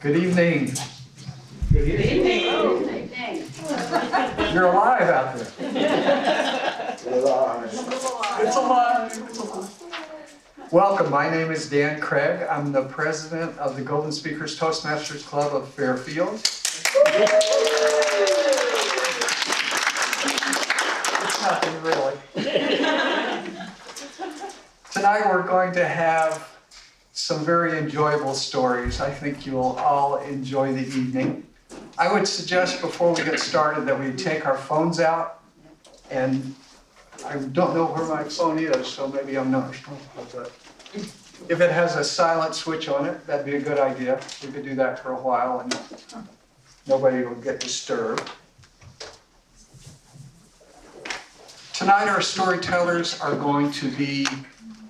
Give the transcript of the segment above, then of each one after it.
Good evening. Good evening. You're alive out there. Alive. It's alive. Welcome. My name is Jean Craig. I'm the president of the Golden Speakers Toastmasters Club of Fairfield. It's nothing really. Tonight we're going to have some very enjoyable stories. I think you'll all enjoy the evening. I would suggest before we get started that we take our phones out, and I don't know where my phone is, so maybe I'm not responsible, but if it has a silent switch on it, that'd be a good idea. We could do that for a while and nobody will get disturbed. Tonight our storytellers are going to be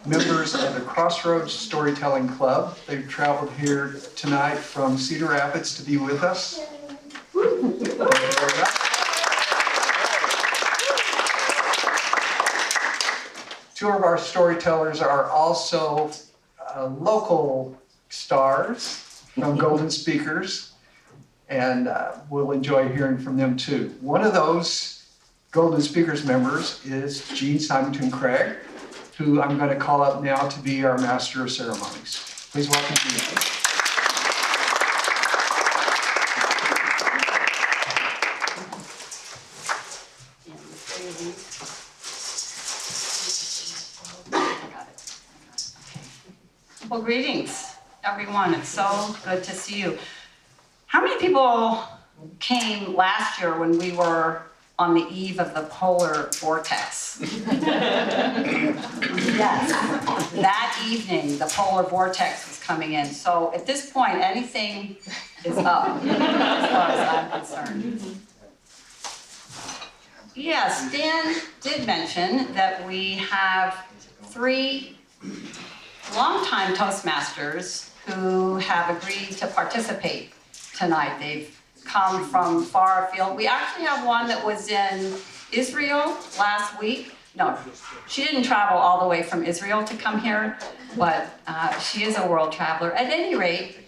members of the Crossroads Storytelling Club. They've traveled here tonight from Cedar Rapids to be with us. Two of our storytellers are also local stars from Golden Speakers, and we'll enjoy hearing from them too. One of those Golden Speakers members is Jean Symington Craig, who I'm going to call up now to be our Master of Ceremonies. Please welcome Jean. Well, greetings, everyone. It's so good to see you. How many people came last year when we were on the eve of the polar vortex? Yes, that evening, the polar vortex was coming in. So at this point, anything is up, as far as I'm concerned. Yes, Dan did mention that we have 3 longtime Toastmasters who have agreed to participate tonight. They've come from far afield. We actually have one that was in Israel last week. No, she didn't travel all the way from Israel to come here, but she is a world traveler. At any rate,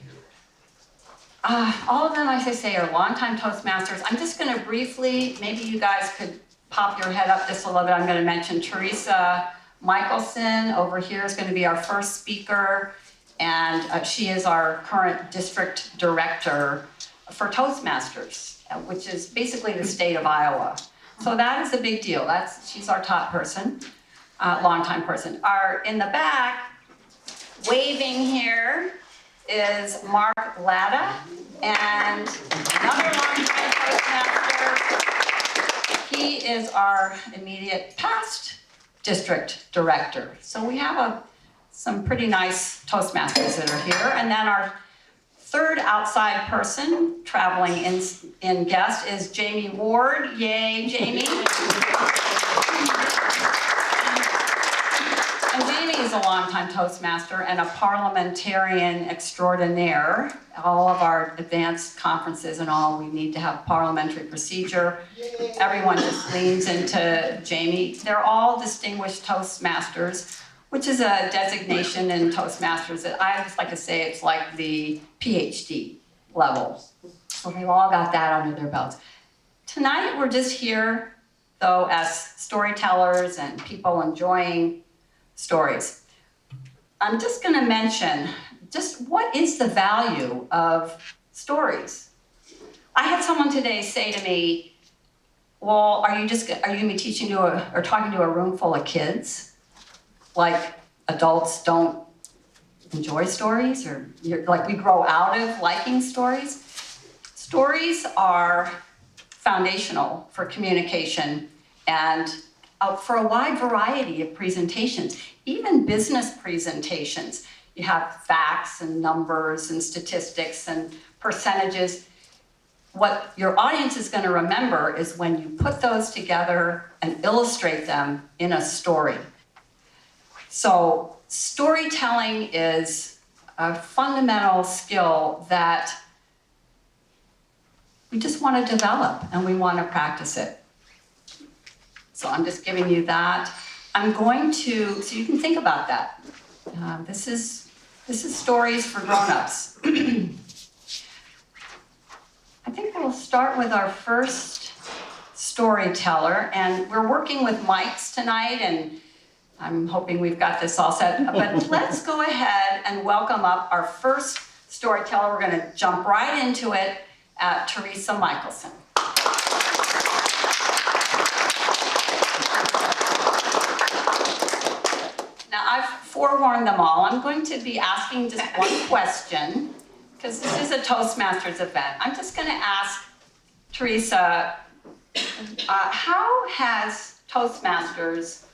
all of them, as I say, are longtime Toastmasters. I'm just going to briefly, maybe you guys could pop your head up just a little bit. I'm going to mention Teresa Michelson over here is going to be our first speaker, and she is our current district director for Toastmasters, which is basically the state of Iowa. So that is a big deal. She's our top person, longtime person. In the back, waving here is Mark Latta, and another longtime Toastmaster. He is our immediate past district director. So we have some pretty nice Toastmasters that are here. And then our third outside person traveling in guest is Jamie Ward. Yay, Jamie. And Jamie is a longtime Toastmaster and a parliamentarian extraordinaire. All of our advanced conferences and all, we need to have parliamentary procedure. Everyone just leans into Jamie. They're all distinguished Toastmasters, which is a designation in Toastmasters that I just like to say it's like the PhD level. So they've all got that under their belts. Tonight we're just here, though, as storytellers and people enjoying stories. I'm just going to mention just what is the value of stories. I had someone today say to me, well, are you going to be teaching to or talking to a room full of kids? Like adults don't enjoy stories, or like we grow out of liking stories? Stories are foundational for communication and for a wide variety of presentations, even business presentations. You have facts and numbers and statistics and percentages. What your audience is going to remember is when you put those together and illustrate them in a story. So storytelling is a fundamental skill that we just want to develop and we want to practice it. So I'm just giving you that. I'm going to, so you can think about that. This is stories for grown-ups. start with our first storyteller, and we're working with mics tonight, and I'm hoping we've got this all set, but let's go ahead and welcome up our first storyteller. We're gonna jump right into it, Teresa Michelson. Now, I've forewarned them all. I'm going to be asking just one question, because this is a Toastmasters event. I'm just gonna ask Teresa, how has Toastmasters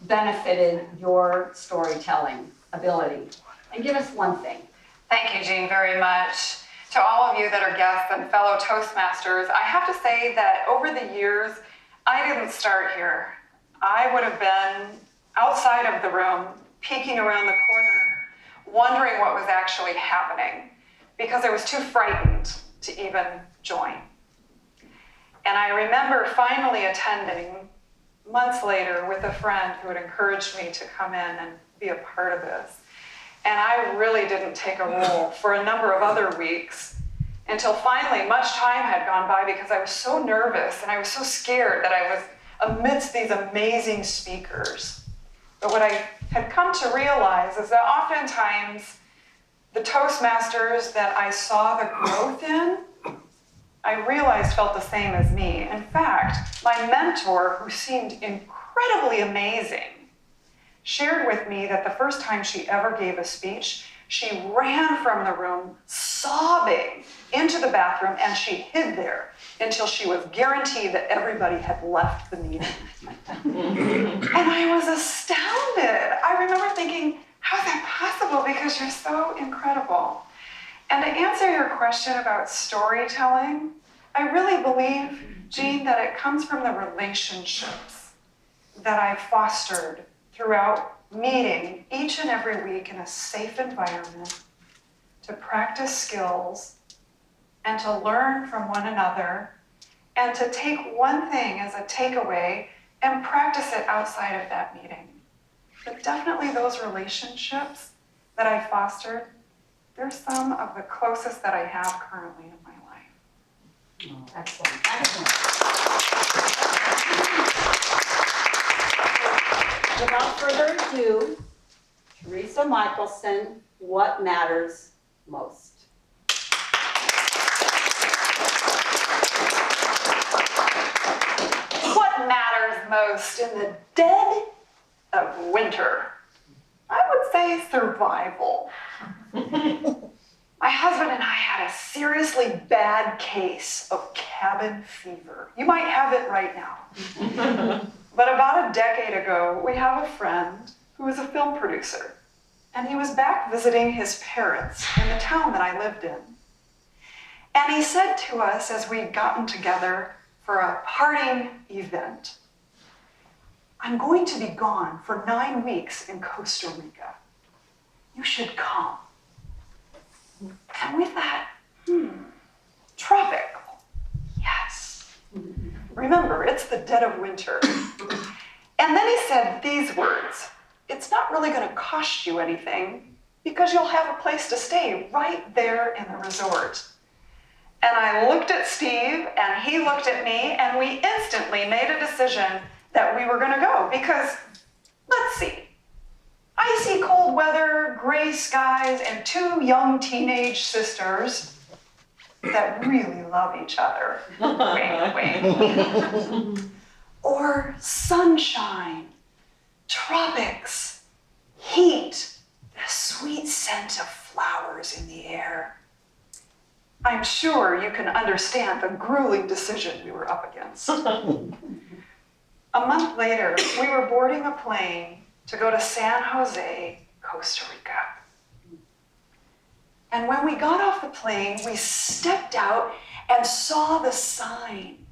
benefited your storytelling ability? And give us one thing. Thank you, Jean, very much. To all of you that are guests and fellow Toastmasters, I have to say that over the years, I didn't start here. I would have been outside of the room, peeking around the corner, wondering what was actually happening, because I was too frightened to even join. And I remember finally attending months later with a friend who had encouraged me to come in and be a part of this. And I really didn't take a role for a number of other weeks until finally much time had gone by, because I was so nervous and I was so scared that I was amidst these amazing speakers. But what I had come to realize is that oftentimes the Toastmasters that I saw the growth in, I realized felt the same as me. In fact, my mentor, who seemed incredibly amazing, shared with me that the first time she ever gave a speech, she ran from the room sobbing into the bathroom, and she hid there until she was guaranteed that everybody had left the meeting. And I was astounded. I remember thinking, how is that possible? Because you're so incredible. And to answer your question about storytelling, I really believe, Jean, that it comes from the relationships that I've fostered throughout meeting each and every week in a safe environment to practice skills and to learn from one another and to take one thing as a takeaway and practice it outside of that meeting. But definitely those relationships that I fostered, they're some of the closest that I have currently in my life. Oh, excellent, excellent. Without further ado, Teresa Michelson, what matters most? What matters most in the dead of winter? I would say survival. My husband and I had a seriously bad case of cabin fever. You might have it right now. But about a decade ago, we have a friend who is a film producer, and he was back visiting his parents in the town that I lived in. And he said to us as we'd gotten together for a parting event, "I'm going to be gone for 9 weeks in Costa Rica. You should come." And we thought, tropical, yes. Remember, it's the dead of winter. And then he said these words, "It's not really going to cost you anything because you'll have a place to stay right there in the resort." And I looked at Steve and he looked at me, and we instantly made a decision that we were going to go because, let's see, icy cold weather, gray skies, and 2 young teenage sisters that really love each other. Wink, wink. Or sunshine, tropics, heat, the sweet scent of flowers in the air. I'm sure you can understand the grueling decision we were up against. A month later, we were boarding a plane to go to San Jose, Costa Rica. And when we got off the plane, we stepped out and saw the sign,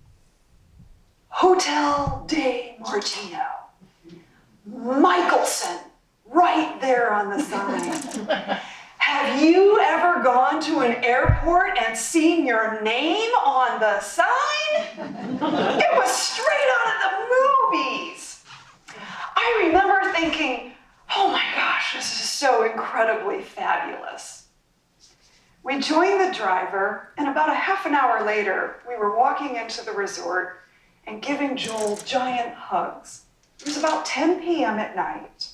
Hotel de Martino, Michelson, right there on the sign. Have you ever gone to an airport and seen your name on the sign? It was straight out of the movies. I remember thinking, oh my gosh, this is so incredibly fabulous. We joined the driver, and about a half an hour later, we were walking into the resort and giving Joel giant hugs. It was about 10 p.m. at night.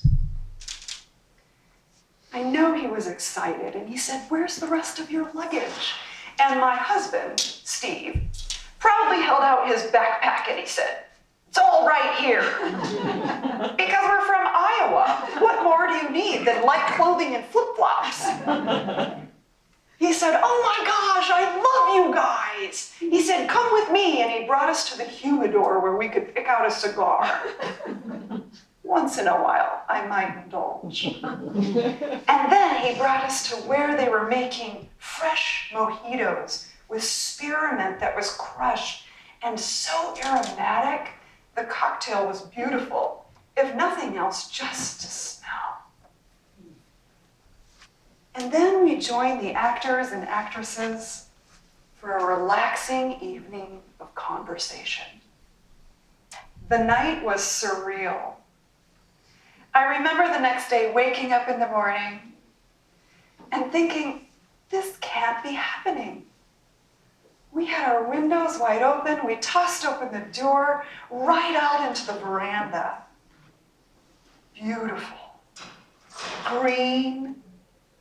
I know he was excited, and he said, "Where's the rest of your luggage?" And my husband, Steve, proudly held out his backpack and he said, "It's all right here." Because we're from Iowa. What more do you need than light clothing and flip-flops? He said, "Oh my gosh, I love you guys." He said, "Come with me." And he brought us to the humidor where we could pick out a cigar. Once in a while, I might indulge. And then he brought us to where they were making fresh mojitos with spearmint that was crushed and so aromatic, the cocktail was beautiful. If nothing else, just to smell. And then we joined the actors and actresses for a relaxing evening of conversation. The night was surreal. I remember the next day waking up in the morning and thinking, this can't be happening. We had our windows wide open. We tossed open the door right out into the veranda. Beautiful, green,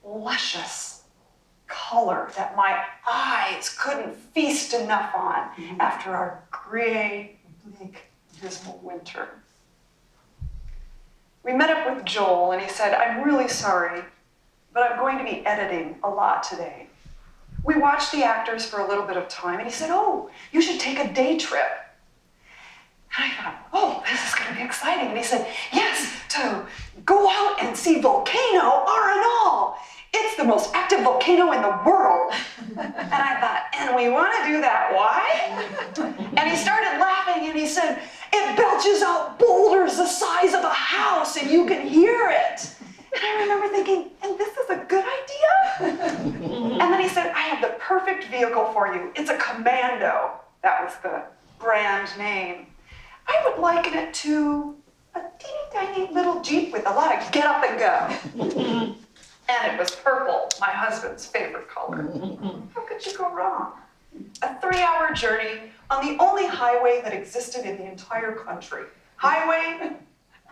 luscious color that my eyes couldn't feast enough on after our gray, bleak, dismal winter. We met up with Joel and he said, "I'm really sorry, but I'm going to be editing a lot today." We watched the actors for a little bit of time and he said, "Oh, you should take a day trip." And I thought, oh, this is going to be exciting. And he said, "Yes, to go out and see Volcano Arenal. It's the most active volcano in the world." And I thought, and we want to do that, why? And he started laughing and he said, "It belches out boulders the size of a house and you can hear it." And I remember thinking, and this is a good idea? And then he said, "I have the perfect vehicle for you. It's a Commando." That was the brand name. "I would liken it to a teeny tiny little Jeep with a lot of get up and go." And it was purple, my husband's favorite color. How could you go wrong? A 3-hour journey on the only highway that existed in the entire country. Highway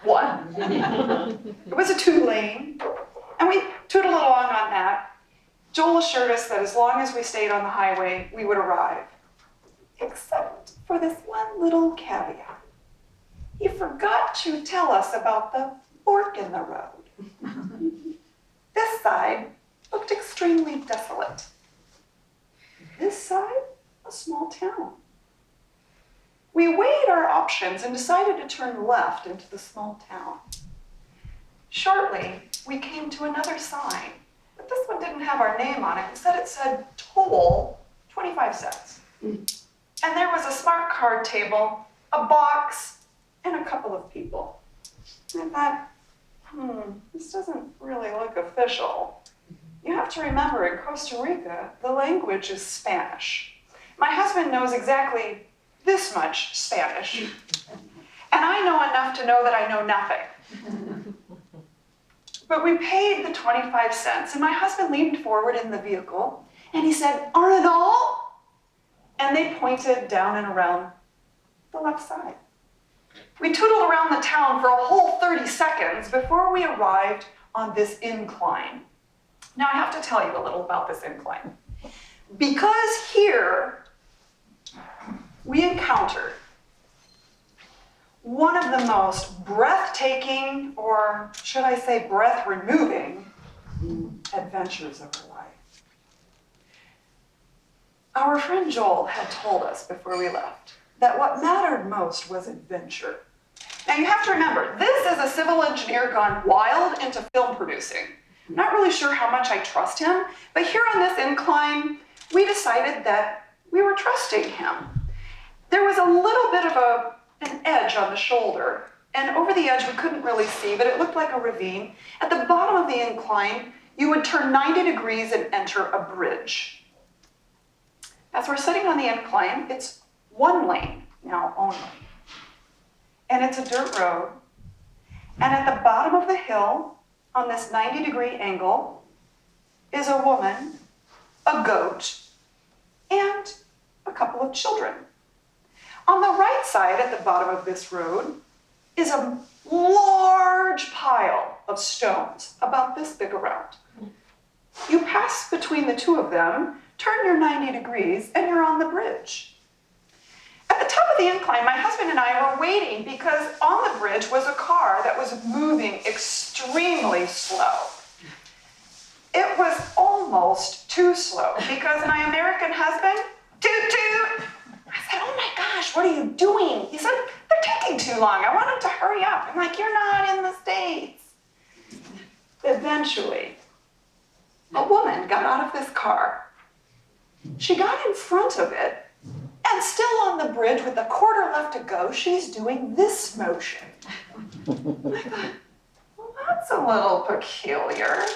1. It was a 2-lane, and we tootled along on that. Joel assured us that as long as we stayed on the highway, we would arrive. Except for this one little caveat. He forgot to tell us about the fork in the road. This side looked extremely desolate. This side, a small town. We weighed our options and decided to turn left into the small town. Shortly, we came to another sign, but this one didn't have our name on it. Instead, it said toll, 25 cents. And there was a smart card table, a box, and a couple of people. And I thought, this doesn't really look official. You have to remember, in Costa Rica, the language is Spanish. My husband knows exactly this much Spanish, and I know enough to know that I know nothing. But we paid the 25 cents, and my husband leaned forward in the vehicle, and he said, "Arenal?" And they pointed down and around the left side. We tootled around the town for a whole 30 seconds before we arrived on this incline. Now I have to tell you a little about this incline. Because here we encountered one of the most breathtaking, or should I say breath-removing, adventures of our life. Our friend Joel had told us before we left that what mattered most was adventure. Now you have to remember, this is a civil engineer gone wild into film producing. I'm not really sure how much I trust him, but here on this incline, we decided that we were trusting him. There was a little bit of an edge on the shoulder, and over the edge we couldn't really see, but it looked like a ravine. At the bottom of the incline, you would turn 90 degrees and enter a bridge. As we're sitting on the incline, it's one lane now only. And it's a dirt road. And at the bottom of the hill, on this 90-degree angle, is a woman a goat, and a couple of children. On the right side at the bottom of this road is a large pile of stones, about this big around. You pass between the two of them, turn your 90 degrees, and you're on the bridge. At the top of the incline, my husband and I were waiting because on the bridge was a car that was moving extremely slow. It was almost too slow because my American husband, toot toot. I said, oh my gosh, what are you doing? He said, they're taking too long. I want them to hurry up. I'm like, you're not in the States. Eventually, a woman got out of this car. She got in front of it, and still on the bridge with a quarter left to go, she's doing this motion. I thought, well, that's a little peculiar.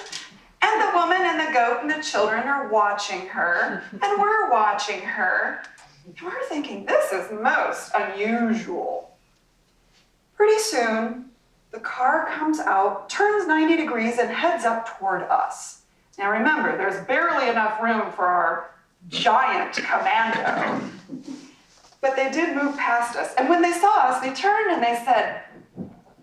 And the woman and the goat and the children are watching her, and we're watching her. And we're thinking, this is most unusual. Pretty soon, the car comes out, turns 90 degrees, and heads up toward us. Now remember, there's barely enough room for our giant commando. But they did move past us. And when they saw us, they turned and they said,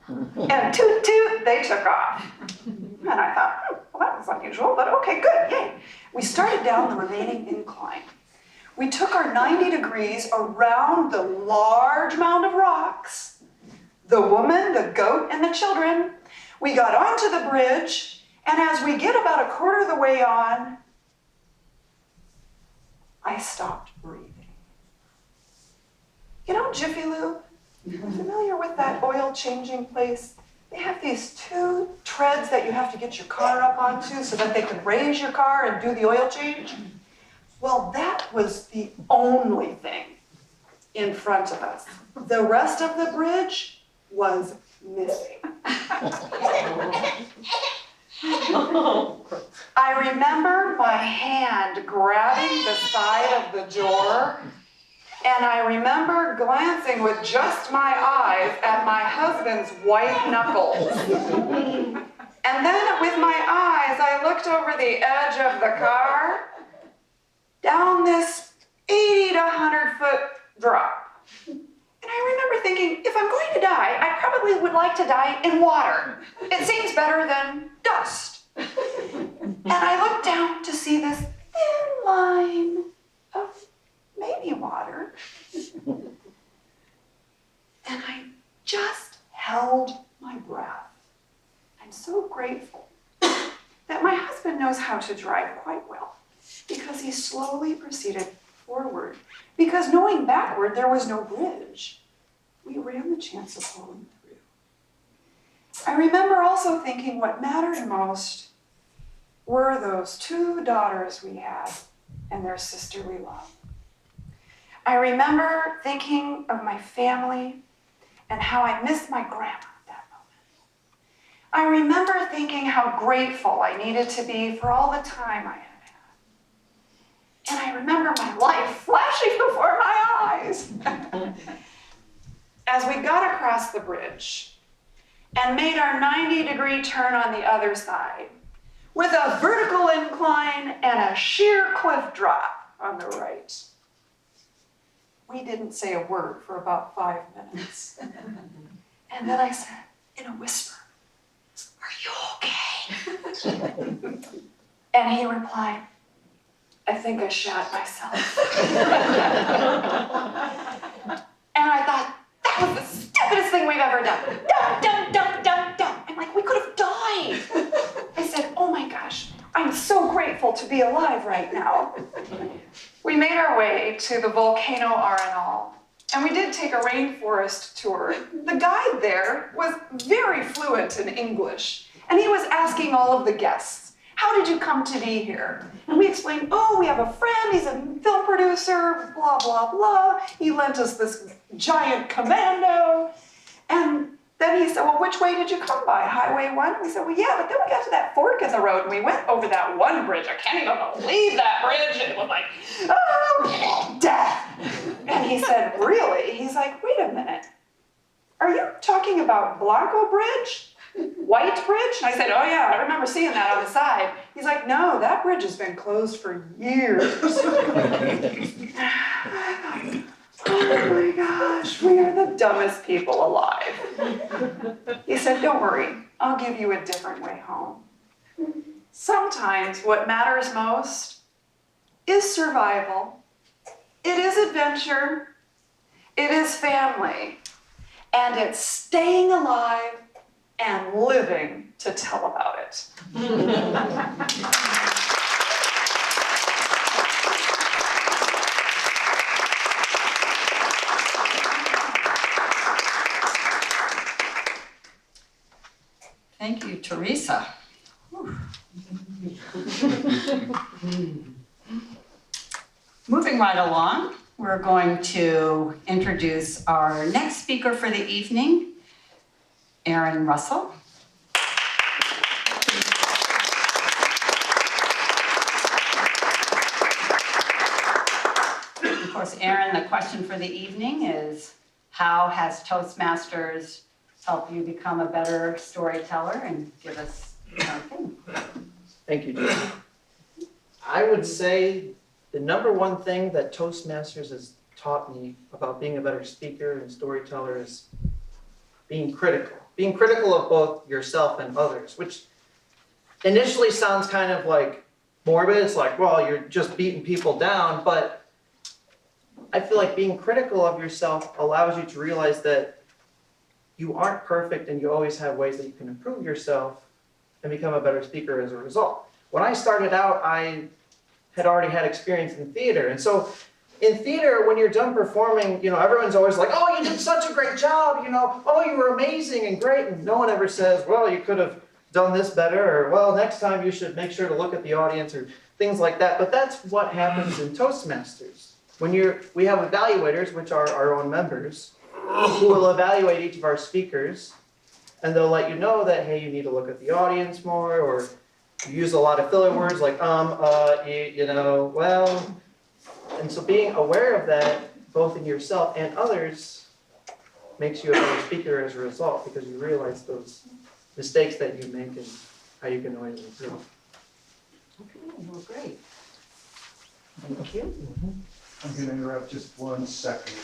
and toot toot, they took off. And I thought, well, that was unusual, but okay, good, yay. We started down the remaining incline. We took our 90 degrees around the large mound of rocks, the woman, the goat, and the children. We got onto the bridge, and as we get about a quarter of the way on, I stopped breathing. You know Jiffy Lube? Familiar with that oil changing place? They have these two treads that you have to get your car up onto so that they can raise your car and do the oil change. Well, that was the only thing in front of us. The rest of the bridge was missing. I remember my hand grabbing the side of the door, and I remember glancing with just my eyes at my husband's white knuckles. And then with my eyes, I looked over the edge of the car, down this 80 to 100 foot drop. And I remember thinking, if I'm going to die, I probably would like to die in water. It seems better than dust. And I looked down to see this thin line of maybe water. And I just held my breath. I'm so grateful that my husband knows how to drive quite well, because he slowly proceeded forward. Because knowing backward there was no bridge, we ran the chance of falling through. I remember also thinking what mattered most were those two daughters we had and their sisterly love. I remember thinking of my family and how I missed my grandma at that moment. I remember thinking how grateful I needed to be for all the time I had. And I remember my life flashing before my eyes. As we got across the bridge and made our 90-degree turn on the other side, with a vertical incline and a sheer cliff drop on the right, we didn't say a word for about 5 minutes. And then I said, in a whisper, "Are you okay?" And he replied, "I think I shot myself." And I thought, that was the stupidest thing we've ever done. Dump. I'm like, we could have died. I said, oh my gosh, I'm so grateful to be alive right now. We made our way to the volcano Arenal, and we did take a rainforest tour. The guide there was very fluent in English, and he was asking all of the guests, how did you come to be here? And we explained, oh, we have a friend, he's a film producer, blah, blah, blah. He lent us this giant commando. And then he said, well, which way did you come by? Highway 1? We said, well, yeah, but then we got to that fork in the road and we went over that one bridge. I can't even believe that bridge. And it was like, oh, death. And he said, really? He's like, wait a minute. Are you talking about Blanco Bridge? White bridge? And I said, oh yeah, I remember seeing that on the side. He's like, no, that bridge has been closed for years. Oh my gosh, we are the dumbest people alive. He said, don't worry, I'll give you a different way home. Sometimes what matters most is survival. It is adventure. It is family. And it's staying alive and living to tell about it. Thank you, Teresa. Whew. Moving right along, we're going to introduce our next speaker for the evening, Erin Russell. Of course, Erin, the question for the evening is, how has Toastmasters helped you become a better storyteller, and give us your thing. Thank you, Jean. I would say the number one thing that Toastmasters has taught me about being a better speaker and storyteller is being critical. Being critical of both yourself and others, which initially sounds kind of like morbid. It's like, well, you're just beating people down, but I feel like being critical of yourself allows you to realize that you aren't perfect and you always have ways that you can improve yourself and become a better speaker as a result. When I started out, I had already had experience in theater. And so in theater, when you're done performing, everyone's always like, oh, you did such a great job, oh, you were amazing and great. And no one ever says, well, you could have done this better, or well, next time you should make sure to look at the audience, or things like that. But that's what happens in Toastmasters. We have evaluators, which are our own members, who will evaluate each of our speakers, and they'll let you know that, hey, you need to look at the audience more, or you use a lot of filler words like, well. And so being aware of that, both in yourself and others, makes you a better speaker as a result, because you realize those mistakes that you make and how you can always improve. Okay, well, great. Thank you. I'm going to interrupt just 1 second.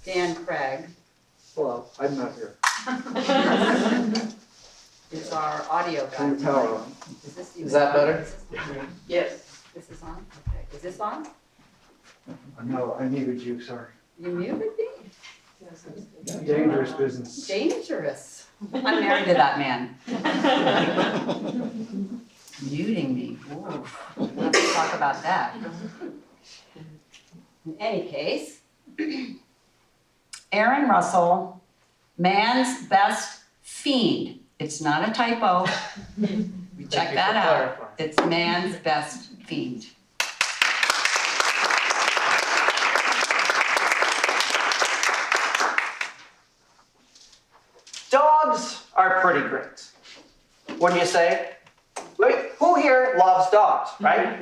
Dan Craig Hello, I'm not here. is our audio guy. Turn the power on. Is that better? Yes. This is on? Okay. Is this on? No, I muted you, sorry. You muted me? Dangerous business. Dangerous. I'm married to that man. Muting me. Ooh, we'll have to talk about that. In any case, Erin Russell, man's best fiend. It's not a typo. We check that out. Clarifying. It's man's best fiend. Dogs are pretty great, wouldn't you say? Wait, who here loves dogs, right?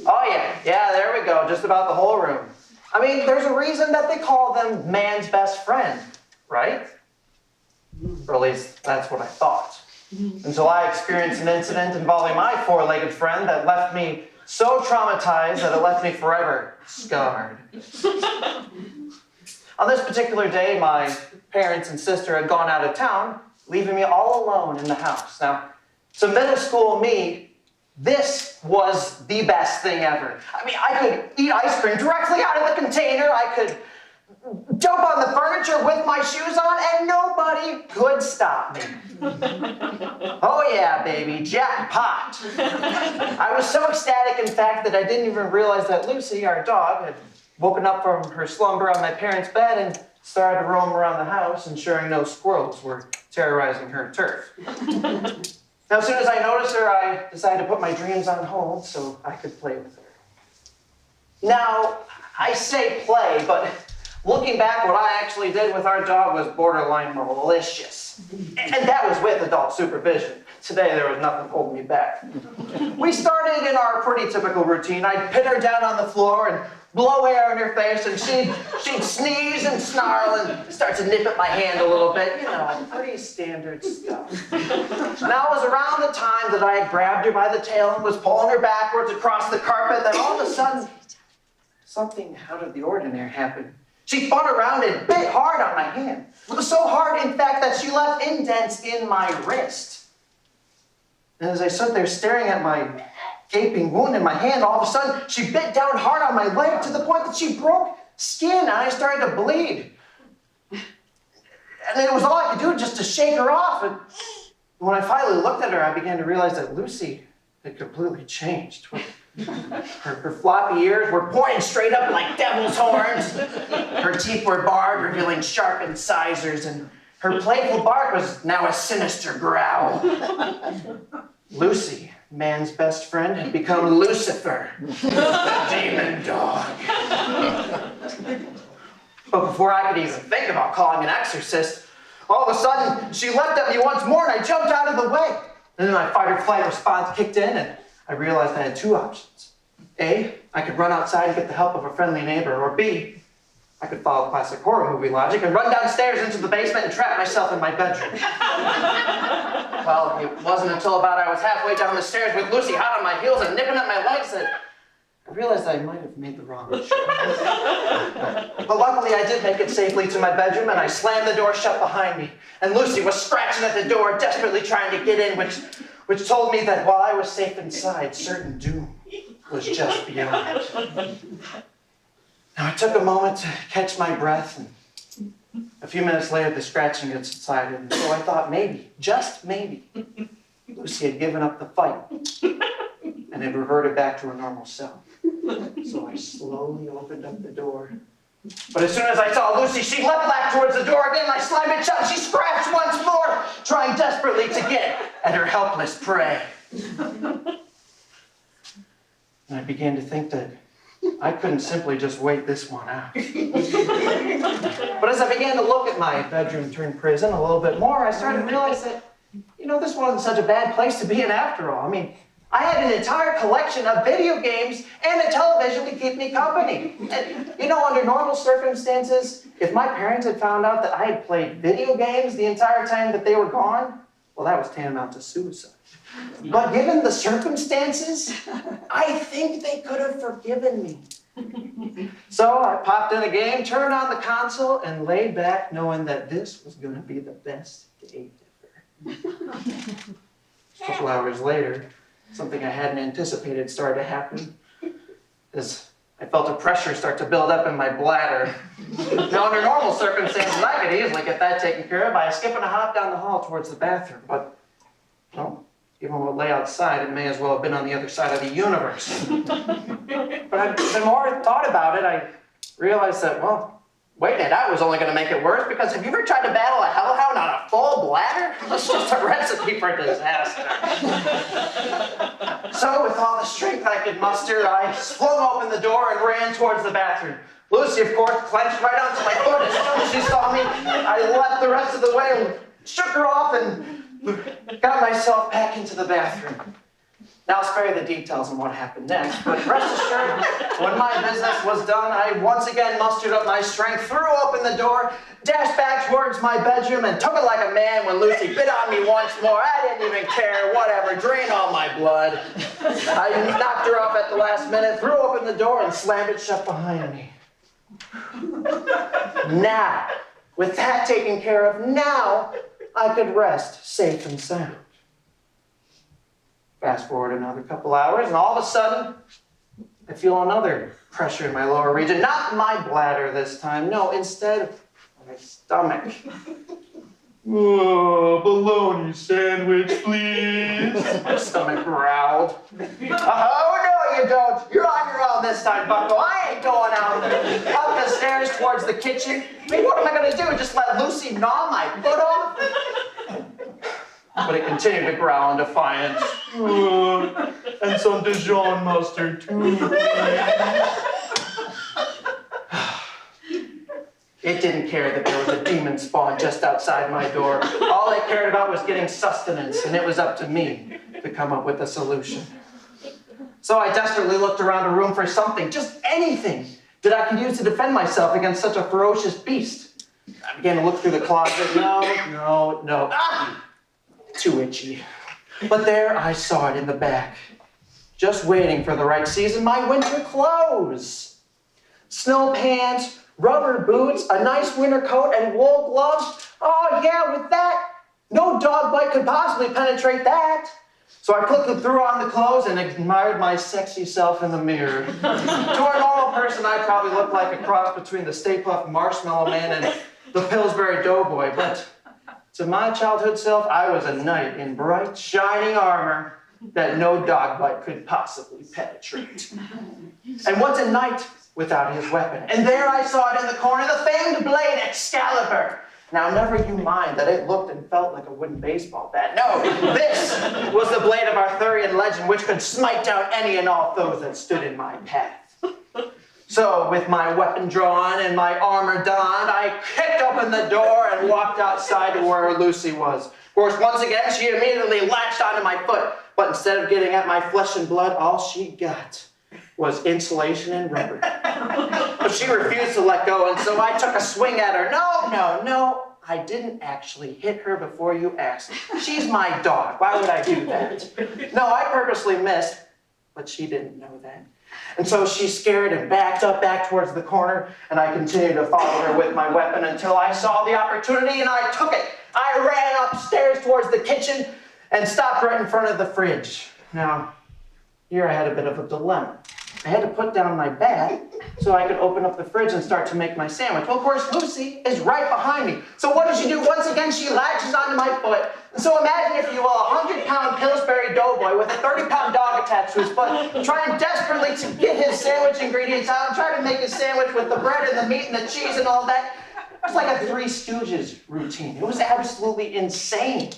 Oh yeah, there we go, just about the whole room. I mean, there's a reason that they call them man's best friend, right? Or at least that's what I thought. Until I experienced an incident involving my four-legged friend that left me so traumatized that it left me forever scarred. On this particular day, my parents and sister had gone out of town, leaving me all alone in the house. Now, to middle school me, this was the best thing ever. I mean, I could eat ice cream directly out of the container. I could jump on the furniture with my shoes on, and nobody could stop me. Oh yeah, baby, jackpot. I was so ecstatic, in fact, that I didn't even realize that Lucy, our dog, had woken up from her slumber on my parents' bed and started to roam around the house, ensuring no squirrels were terrorizing her turf. Now, as soon as I noticed her, I decided to put my dreams on hold so I could play with her. Now, I say play, but looking back, what I actually did with our dog was borderline malicious. And that was with adult supervision. today there was nothing holding me back. We started in our pretty typical routine. I'd pin her down on the floor and blow air in her face, and she'd sneeze and snarl and start to nip at my hand a little bit. You know, pretty standard stuff. Now it was around the time that I had grabbed her by the tail and was pulling her backwards across the carpet that all of a sudden, something out of the ordinary happened. She spun around and bit hard on my hand. It was so hard, in fact, that she left indents in my wrist. And as I stood there staring at my gaping wound in my hand, all of a sudden, she bit down hard on my leg to the point that she broke skin and I started to bleed. And it was all I could do just to shake her off. And when I finally looked at her, I began to realize that Lucy had completely changed. Her floppy ears were pointed straight up like devil's horns. Her teeth were barred, revealing sharp incisors, and her playful bark was now a sinister growl. Lucy, man's best friend, had become Lucifer, the demon dog. But before I could even think about calling an exorcist, all of a sudden, she leapt at me once more and I jumped out of the way. And then my fight or flight response kicked in and I realized I had two options. A, I could run outside and get the help of a friendly neighbor, or B, I could follow classic horror movie logic and run downstairs into the basement and trap myself in my bedroom. Well, it wasn't until about I was halfway down the stairs with Lucy hot on my heels and nipping at my legs that I realized I might have made the wrong choice. But luckily I did make it safely to my bedroom and I slammed the door shut behind me. And Lucy was scratching at the door, desperately trying to get in, which told me that while I was safe inside, certain doom was just beyond. Now I took a moment to catch my breath, and a few minutes later the scratching had subsided, and so I thought maybe, just maybe, Lucy had given up the fight and had reverted back to her normal self. So I slowly opened up the door. But as soon as I saw Lucy, she leapt back towards the door again, and I slammed it shut. She scratched once more, trying desperately to get at her helpless prey. And I began to think that I couldn't simply just wait this one out. But as I began to look at my bedroom turned prison a little bit more, I started to realize that, this wasn't such a bad place to be in after all. I mean, I had an entire collection of video games and a television to keep me company. And, under normal circumstances, if my parents had found out that I had played video games the entire time that they were gone, well, that was tantamount to suicide. But given the circumstances, I think they could have forgiven me. So I popped in a game, turned on the console, and laid back knowing that this was going to be the best day ever. A couple hours later, something I hadn't anticipated started to happen, as I felt a pressure start to build up in my bladder. Now, under normal circumstances, I could easily get that taken care of by skipping a hop down the hall towards the bathroom, but, even though it lay outside, it may as well have been on the other side of the universe. But the more I thought about it, I realized that, wait, I was only going to make it worse, because have you ever tried to battle a hellhound on a full bladder? That's just a recipe for disaster. So with all the strength I could muster, I flung open the door and ran towards the bathroom. Lucy, of course, clenched right onto my foot. As soon as she saw me, I leapt the rest of the way and shook her off and got myself back into the bathroom. Now, I'll spare you the details on what happened next, but rest assured, when my business was done, I once again mustered up my strength, threw open the door, dashed back towards my bedroom, and took it like a man when Lucy bit on me once more. I didn't even care, whatever, drain all my blood. I knocked her off at the last minute, threw open the door, and slammed it shut behind me. Now, with that taken care of, now I could rest safe and sound. Fast forward another couple hours, and all of a sudden, I feel another pressure in my lower region. Not my bladder this time. No, instead, my stomach. Oh, bologna sandwich, please. My stomach growled. Oh, no, you don't. You're on your own this time, bucko. I ain't going out there. Up the stairs towards the kitchen. I mean, what am I going to do? Just let Lucy gnaw my foot off? But it continued to growl in defiance. And some Dijon mustard, too. It didn't care that there was a demon spawn just outside my door. All it cared about was getting sustenance, and it was up to me to come up with a solution. So I desperately looked around the room for something, just anything, that I could use to defend myself against such a ferocious beast. I began to look through the closet. No. Ah! Too itchy. But there I saw it in the back, just waiting for the right season, my winter clothes. Snow pants, rubber boots, a nice winter coat, and wool gloves. Oh yeah, with that, no dog bite could possibly penetrate that. So I quickly threw on the clothes and admired my sexy self in the mirror. To a normal person, I probably looked like a cross between the Stay Puft Marshmallow Man and the Pillsbury Doughboy, but to my childhood self, I was a knight in bright, shining armor that no dog bite could possibly penetrate. And what's a knight without his weapon? And there I saw it in the corner, the famed blade Excalibur. Now, never you mind that it looked and felt like a wooden baseball bat. No, this was the blade of Arthurian legend, which could smite down any and all foes that stood in my path. So, with my weapon drawn and my armor donned, I kicked open the door and walked outside to where Lucy was. Of course, once again, she immediately latched onto my foot, but instead of getting at my flesh and blood, all she got was insulation and rubber. But she refused to let go, and so I took a swing at her. No, I didn't actually hit her before you asked. She's my dog. Why would I do that? No, I purposely missed, but she didn't know that. And so she scared and backed towards the corner, and I continued to follow her with my weapon until I saw the opportunity, and I took it. I ran upstairs towards the kitchen and stopped right in front of the fridge. Now, here I had a bit of a dilemma. I had to put down my bat so I could open up the fridge and start to make my sandwich. Well, of course, Lucy is right behind me. So what does she do? Once again, she latches onto my foot. And so imagine, if you will, a 100-pound Pillsbury Doughboy with a 30-pound dog attached to his foot, trying desperately to get his sandwich ingredients out and trying to make his sandwich with the bread and the meat and the cheese and all that. It was like a Three Stooges routine. It was absolutely insane.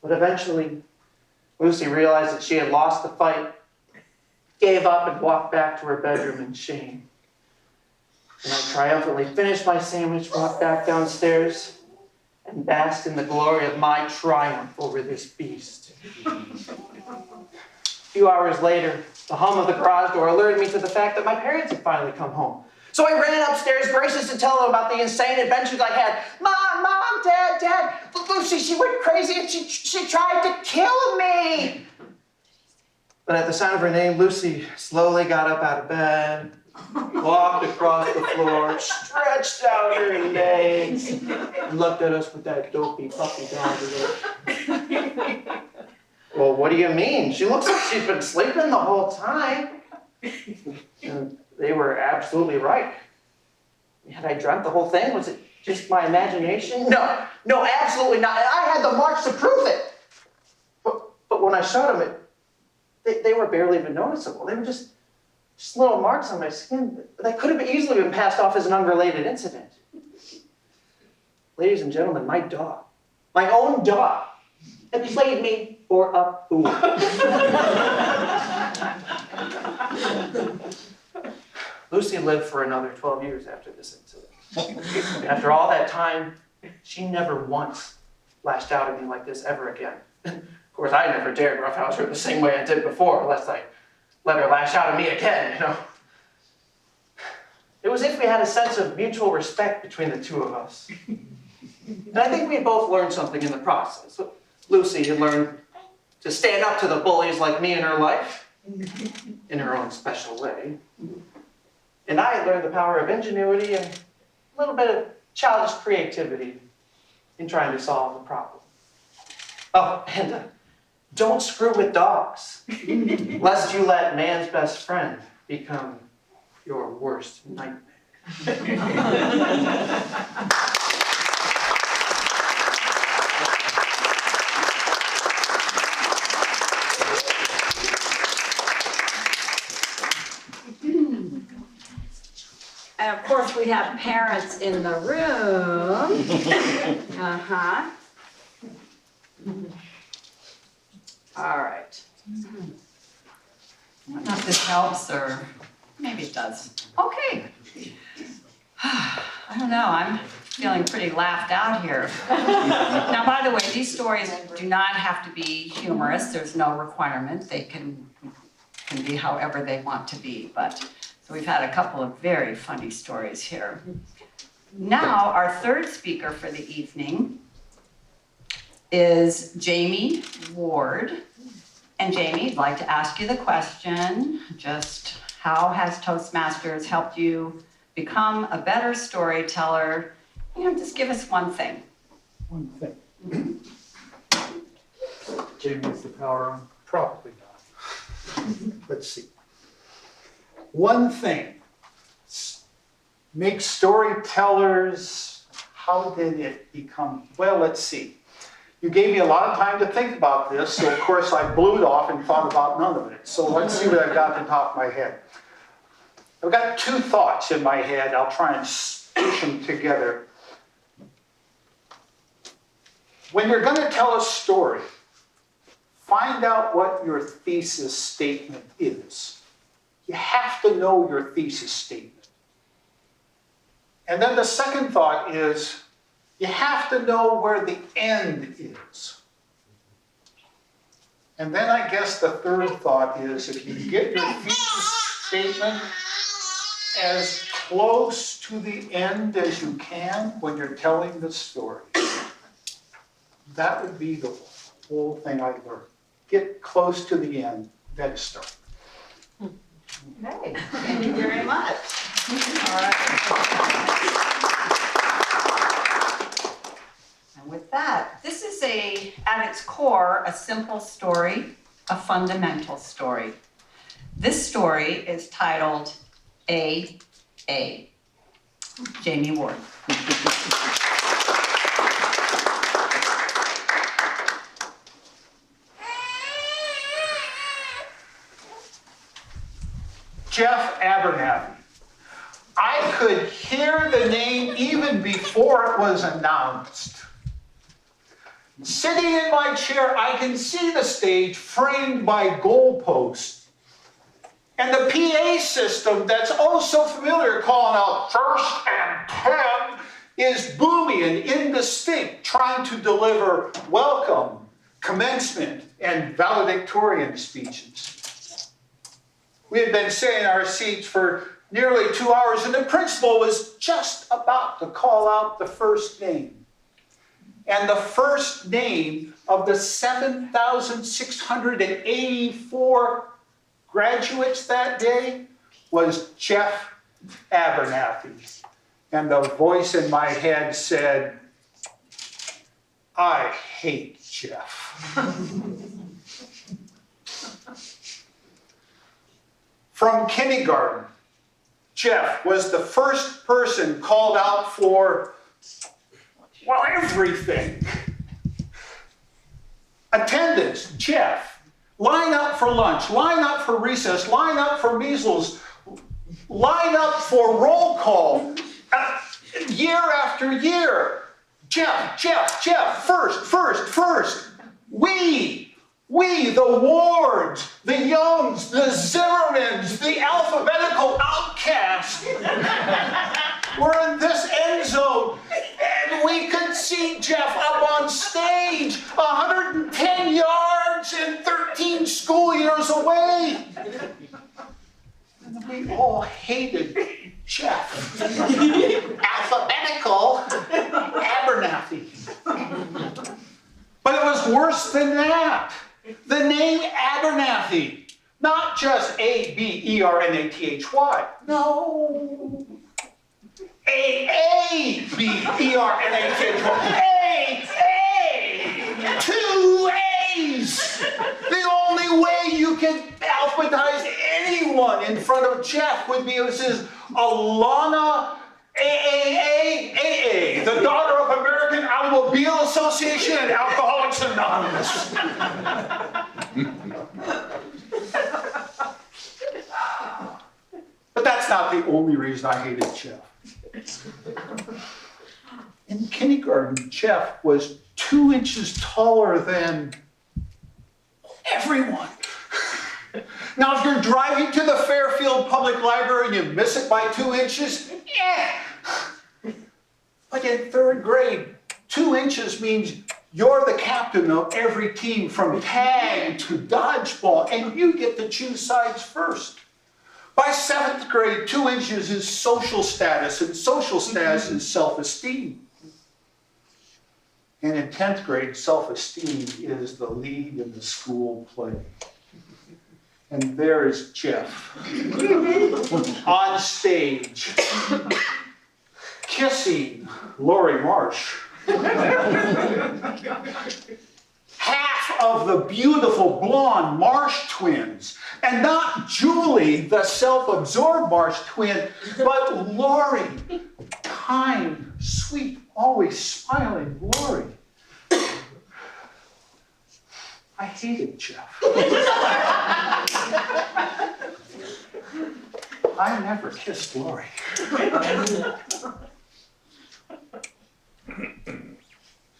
But eventually, Lucy realized that she had lost the fight, gave up, and walked back to her bedroom in shame. And I triumphantly finished my sandwich, walked back downstairs, and basked in the glory of my triumph over this beast. A few hours later, the hum of the garage door alerted me to the fact that my parents had finally come home. So I ran upstairs, gracious to tell them about the insane adventures I had. Mom, Dad, Lucy, she went crazy and she tried to kill me. But at the sound of her name, Lucy slowly got up out of bed, walked across the floor, stretched out her legs, and looked at us with that dopey puppy dog look. Well, what do you mean? She looks like she's been sleeping the whole time. And they were absolutely right. Had I dreamt the whole thing? Was it just my imagination? No, absolutely not. And I had the marks to prove it. But when I showed them it, they were barely even noticeable. They were just little marks on my skin that could have easily been passed off as an unrelated incident. Ladies and gentlemen, my dog, my own dog, had played me for a fool. Lucy lived for another 12 years after this incident. After all that time, she never once lashed out at me like this ever again. Of course, I never dared roughhouse her the same way I did before, lest I let her lash out at me again, you know. It was as if we had a sense of mutual respect between the two of us. And I think we had both learned something in the process. Lucy had learned to stand up to the bullies like me in her life, in her own special way. And I had learned the power of ingenuity and a little bit of childish creativity in trying to solve the problem. Oh, and don't screw with dogs, lest you let man's best friend become your worst nightmare. And of course, we have parents in the room. All right. I don't know if this helps, or maybe it does. Okay. I don't know, I'm feeling pretty laughed out here. Now, by the way, these stories do not have to be humorous. There's no requirement. They can be however they want to be. But so we've had a couple of very funny stories here. Now, our third speaker for the evening is Jamie Ward. And Jamie, I'd like to ask you the question, just how has Toastmasters helped you become a better storyteller? Just give us one thing. One thing. Jamie, is the power on? Probably not. Let's see. One thing. Make storytellers, how did it become? Well, let's see. You gave me a lot of time to think about this, so of course I blew it off and thought about none of it. So let's see what I've got at the top of my head. I've got two thoughts in my head. I'll try and stitch them together. When you're going to tell a story, find out what your thesis statement is. You have to know your thesis statement. And then the second thought is, you have to know where the end is. And then I guess the third thought is, if you get your thesis statement as close to the end as you can when you're telling the story, that would be the whole thing I learned. Get close to the end, then start. Okay, thank you very much. All right. And with that, this is at its core, a simple story, a fundamental story. This story is titled A.A. Jamie Ward. Jeff Abernathy. I could hear the name even before it was announced. Sitting in my chair, I can see the stage framed by goalposts. And the PA system that's oh so familiar, calling out first and 10, is boomy and indistinct, trying to deliver welcome, commencement, and valedictorian speeches. We had been sitting in our seats for nearly 2 hours, and the principal was just about to call out the first name. And the first name of the 7,684 graduates that day was Jeff Abernathy. And the voice in my head said, I hate Jeff. From kindergarten, Jeff was the first person called out for, well, everything. Attendance, Jeff. Line up for lunch, line up for recess, line up for measles, line up for roll call. Year after year, Jeff, first. We, the Wards, the Youngs, the Zimmermans, the alphabetical outcasts, were in this end zone, and we could see Jeff up on stage, 110 yards and 13 school years away. And we all hated Jeff. Alphabetical Abernathy. But it was worse than that. The name Abernathy, not just A-B-E-R-N-A-T-H-Y. No. A-A-B-E-R-N-A-T-H-Y. A-A. 2 A's. The only way you can alphabetize anyone in front of Jeff would be, it says, Alana A-A-A-A-A, the daughter of American Automobile Association and Alcoholics Anonymous. But that's not the only reason I hated Jeff. In kindergarten, Jeff was 2 inches taller than everyone. Now, if you're driving to the Fairfield Public Library and you miss it by 2 inches, But in third grade, 2 inches means you're the captain of every team from tag to dodgeball, and you get to choose sides first. By 7th grade, 2 inches is social status, and social status is self-esteem. And in 10th grade, self-esteem is the lead in the school play. And there is Jeff on stage, kissing Lori Marsh. Half of the beautiful blonde Marsh twins. And not Julie, the self-absorbed Marsh twin, but Lori. Kind, sweet, always smiling Lori. I hated Jeff. I never kissed Lori.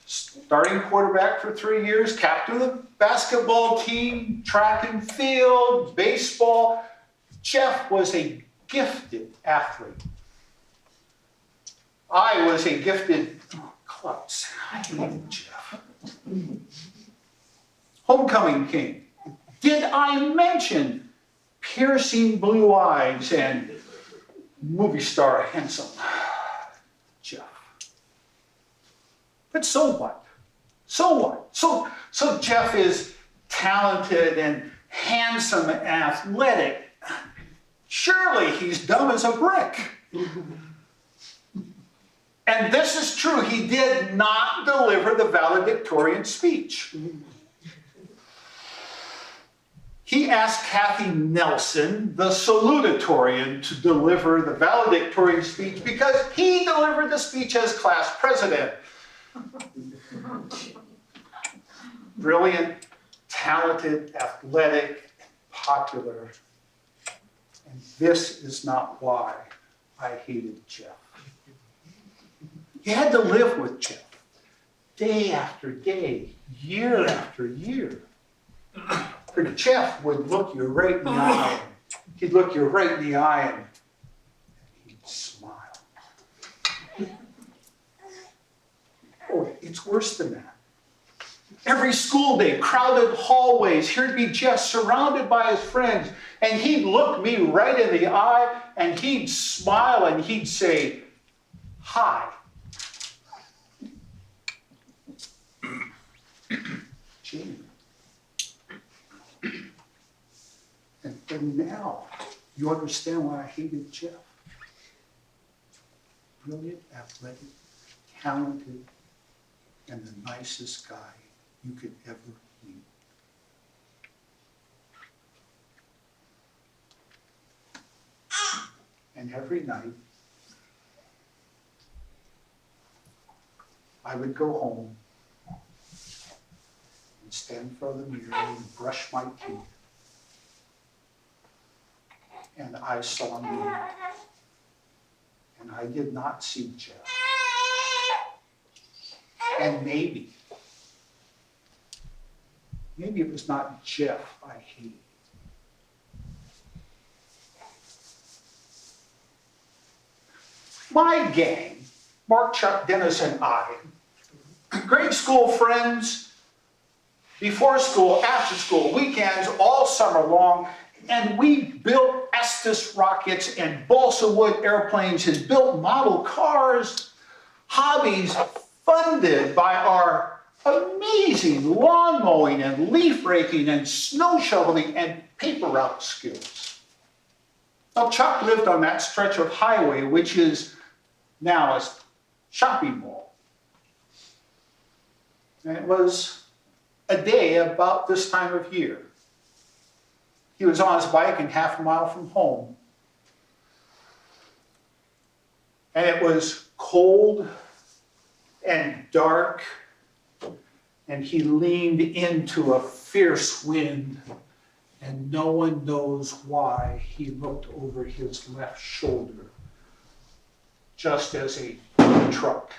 Starting quarterback for 3 years, captain of the basketball team, track and field, baseball. Jeff was a gifted athlete. I was a gifted klutz. I hated Jeff. Homecoming king. Did I mention piercing blue eyes and movie star handsome Jeff? But so what? So what? So Jeff is talented and handsome and athletic. Surely he's dumb as a brick. And this is true. He did not deliver the valedictorian speech. He asked Kathy Nelson, the salutatorian, to deliver the valedictorian speech because he delivered the speech as class president. Brilliant, talented, athletic, popular. And this is not why I hated Jeff. You had to live with Jeff day after day, year after year. For Jeff would look you right in the eye. He'd look you right in the eye and he'd smile. Oh, it's worse than that. Every school day, crowded hallways, here'd be Jeff surrounded by his friends, and he'd look me right in the eye, and he'd smile, and he'd say, "Hi." Gene. And now, you understand why I hated Jeff. Brilliant, athletic, talented, and the nicest guy you could ever meet. And every night, I would go home and stand in front of the mirror and brush my teeth. And I saw me, and I did not see Jeff. And maybe it was not Jeff I hated. My gang, Mark, Chuck, Dennis, and I, grade school friends, before school, after school, weekends, all summer long, and we built Estes rockets and balsa wood airplanes and built model cars, hobbies funded by our amazing lawn mowing and leaf raking and snow shoveling and paper route skills. Now, Chuck lived on that stretch of highway, which is now a shopping mall. And it was a day about this time of year. He was on his bike and half a mile from home. And it was cold and dark, and he leaned into a fierce wind, and no one knows why he looked over his left shoulder, just as a truck.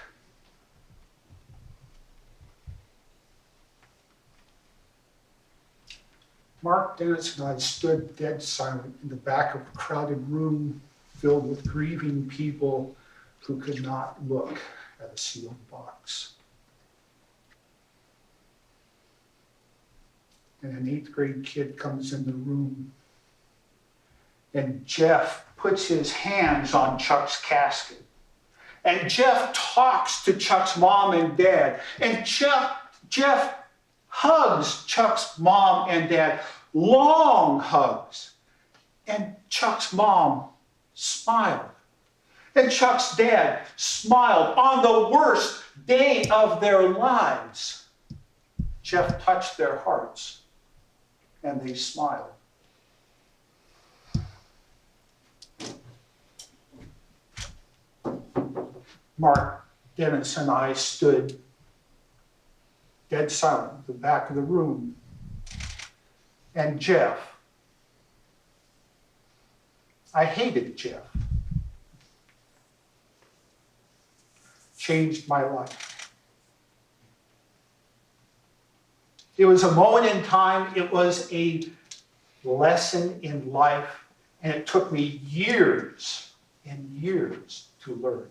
Mark, Dennis, and I stood dead silent in the back of a crowded room filled with grieving people who could not look had a sealed box. And an 8th grade kid comes in the room, and Jeff puts his hands on Chuck's casket. And Jeff talks to Chuck's mom and dad. And Jeff hugs Chuck's mom and dad, long hugs. And Chuck's mom smiled. And Chuck's dad smiled on the worst day of their lives. Jeff touched their hearts, and they smiled. Mark, Dennis, and I stood dead silent at the back of the room. And Jeff, I hated Jeff, changed my life. It was a moment in time, it was a lesson in life, and it took me years and years to learn.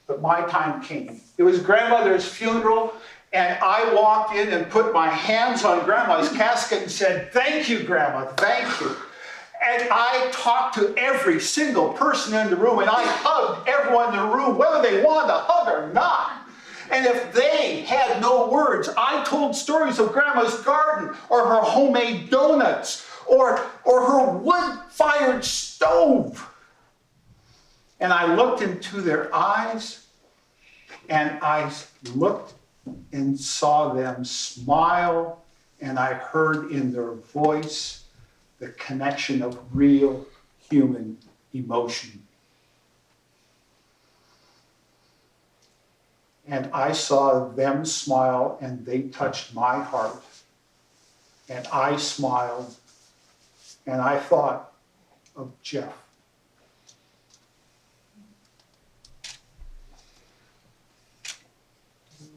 But my time came. It was grandmother's funeral, and I walked in and put my hands on grandma's casket and said, "Thank you, Grandma, thank you." And I talked to every single person in the room, and I hugged everyone in the room, whether they wanted a hug or not. And if they had no words, I told stories of Grandma's garden, or her homemade donuts, or her wood-fired stove. And I looked into their eyes, and I looked and saw them smile, and I heard in their voice the connection of real human emotion. And I saw them smile, and they touched my heart, and I smiled, and I thought of Jeff.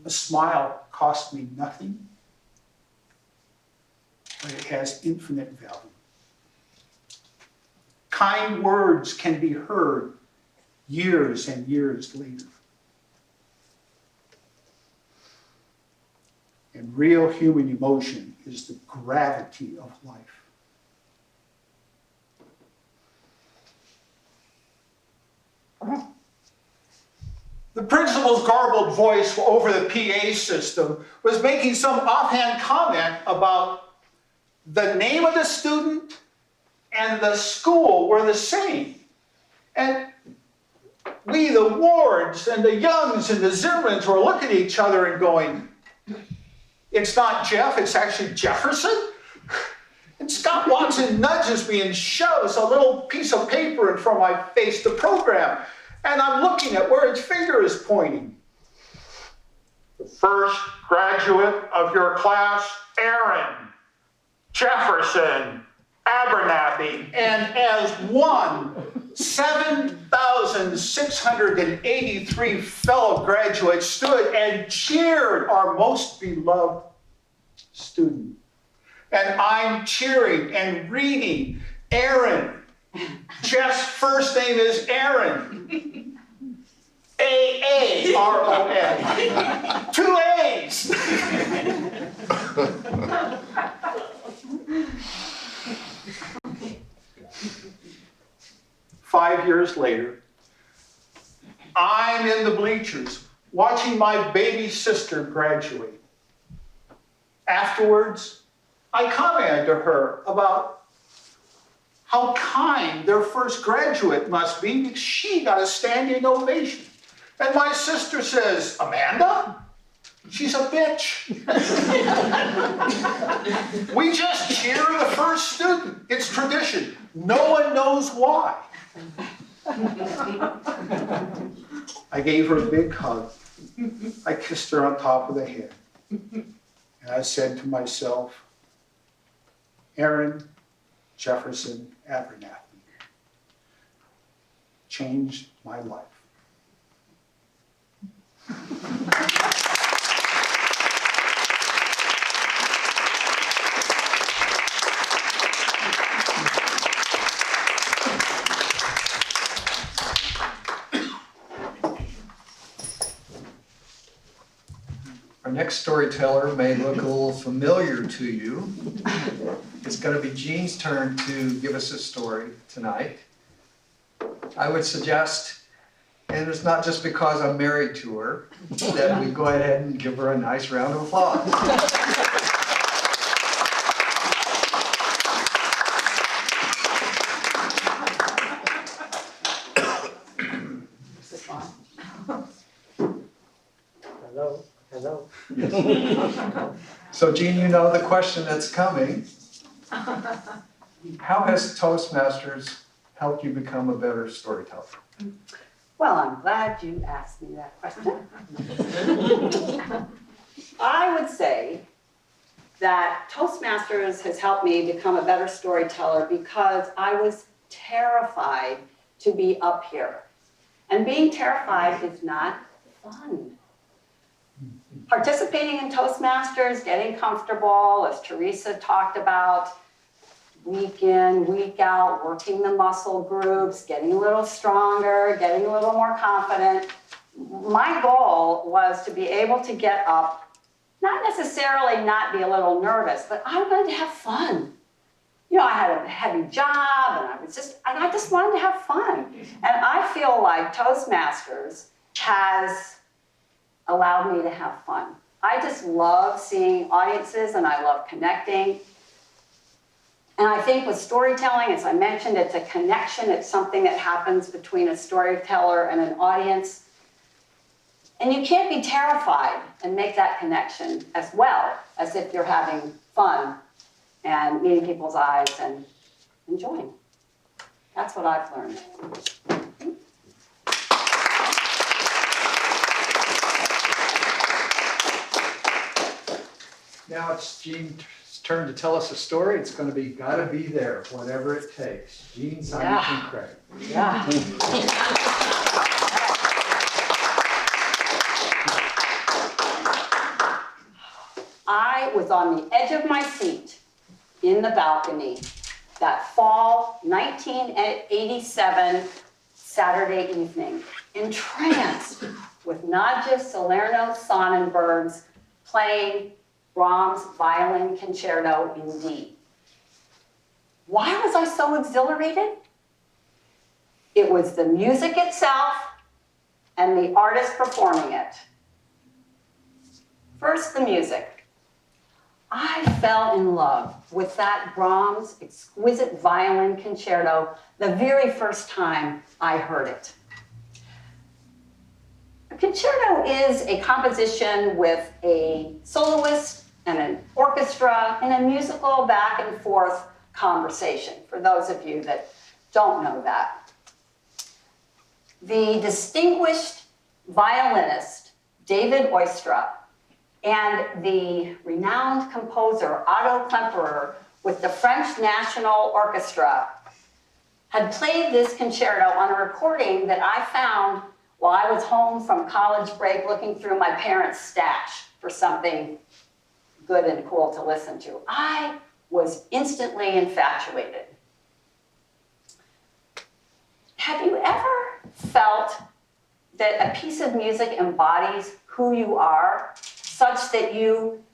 A smile cost me nothing, but it has infinite value. Kind words can be heard years and years later. And real human emotion is the gravity of life. The principal's garbled voice over the PA system was making some offhand comment about the name of the student and the school were the same. And we, the Wards and the Youngs and the Zimmermans, were looking at each other and going, "It's not Jeff, it's actually Jefferson?" And Scott Watson nudges me and shoves a little piece of paper in front of my face, the program. And I'm looking at where its finger is pointing. "The first graduate of your class, Aaron Jefferson Abernathy." And as one, 7,683 fellow graduates stood and cheered our most beloved student. And I'm cheering and reading Aaron. Jeff's first name is Aaron. A-A-R-O-N. 2 A's. Five years later, I'm in the bleachers watching my baby sister graduate. Afterwards, I commented to her about how kind their first graduate must be because she got a standing ovation. And my sister says, "Amanda? She's a bitch." We just cheer the first student. It's tradition. No one knows why. I gave her a big hug. I kissed her on top of the head. And I said to myself, Aaron Jefferson Abernathy changed my life. next storyteller may look a little familiar to you. It's going to be Jean's turn to give us a story tonight. I would suggest, and it's not just because I'm married to her, that we go ahead and give her a nice round of applause. This is fun. Hello, hello. So Jean, you know the question that's coming. How has Toastmasters helped you become a better storyteller? Well, I'm glad you asked me that question. I would say that Toastmasters has helped me become a better storyteller because I was terrified to be up here. And being terrified is not fun. Participating in Toastmasters, getting comfortable, as Teresa talked about, week in, week out, working the muscle groups, getting a little stronger, getting a little more confident. My goal was to be able to get up, not necessarily not be a little nervous, but I wanted to have fun. You know, I had a heavy job and I just wanted to have fun. And I feel like Toastmasters has allowed me to have fun. I just love seeing audiences and I love connecting. And I think with storytelling, as I mentioned, it's a connection. It's something that happens between a storyteller and an audience. And you can't be terrified and make that connection as well as if you're having fun and meeting people's eyes and enjoying. That's what I've learned. Now it's Jean's turn to tell us a story. It's going to be Gotta Be There, whatever it takes. Jean Symington Craig. Yeah. I was on the edge of my seat in the balcony that fall 1987 Saturday evening, entranced with Nadja Salerno-Sonnenberg's playing Brahms' Violin Concerto in D. Why was I so exhilarated? It was the music itself and the artist performing it. First, the music. I fell in love with that Brahms' exquisite violin concerto the very first time I heard it. A concerto is a composition with a soloist and an orchestra and a musical back and forth conversation, for those of you that don't know that. The distinguished violinist, David Oistra, and the renowned composer, Otto Klemperer, with the French National Orchestra, had played this concerto on a recording that I found while I was home from college break looking through my parents' stash for something good and cool to listen to. I was instantly infatuated. Have you ever felt that a piece of music embodies who you are, such that you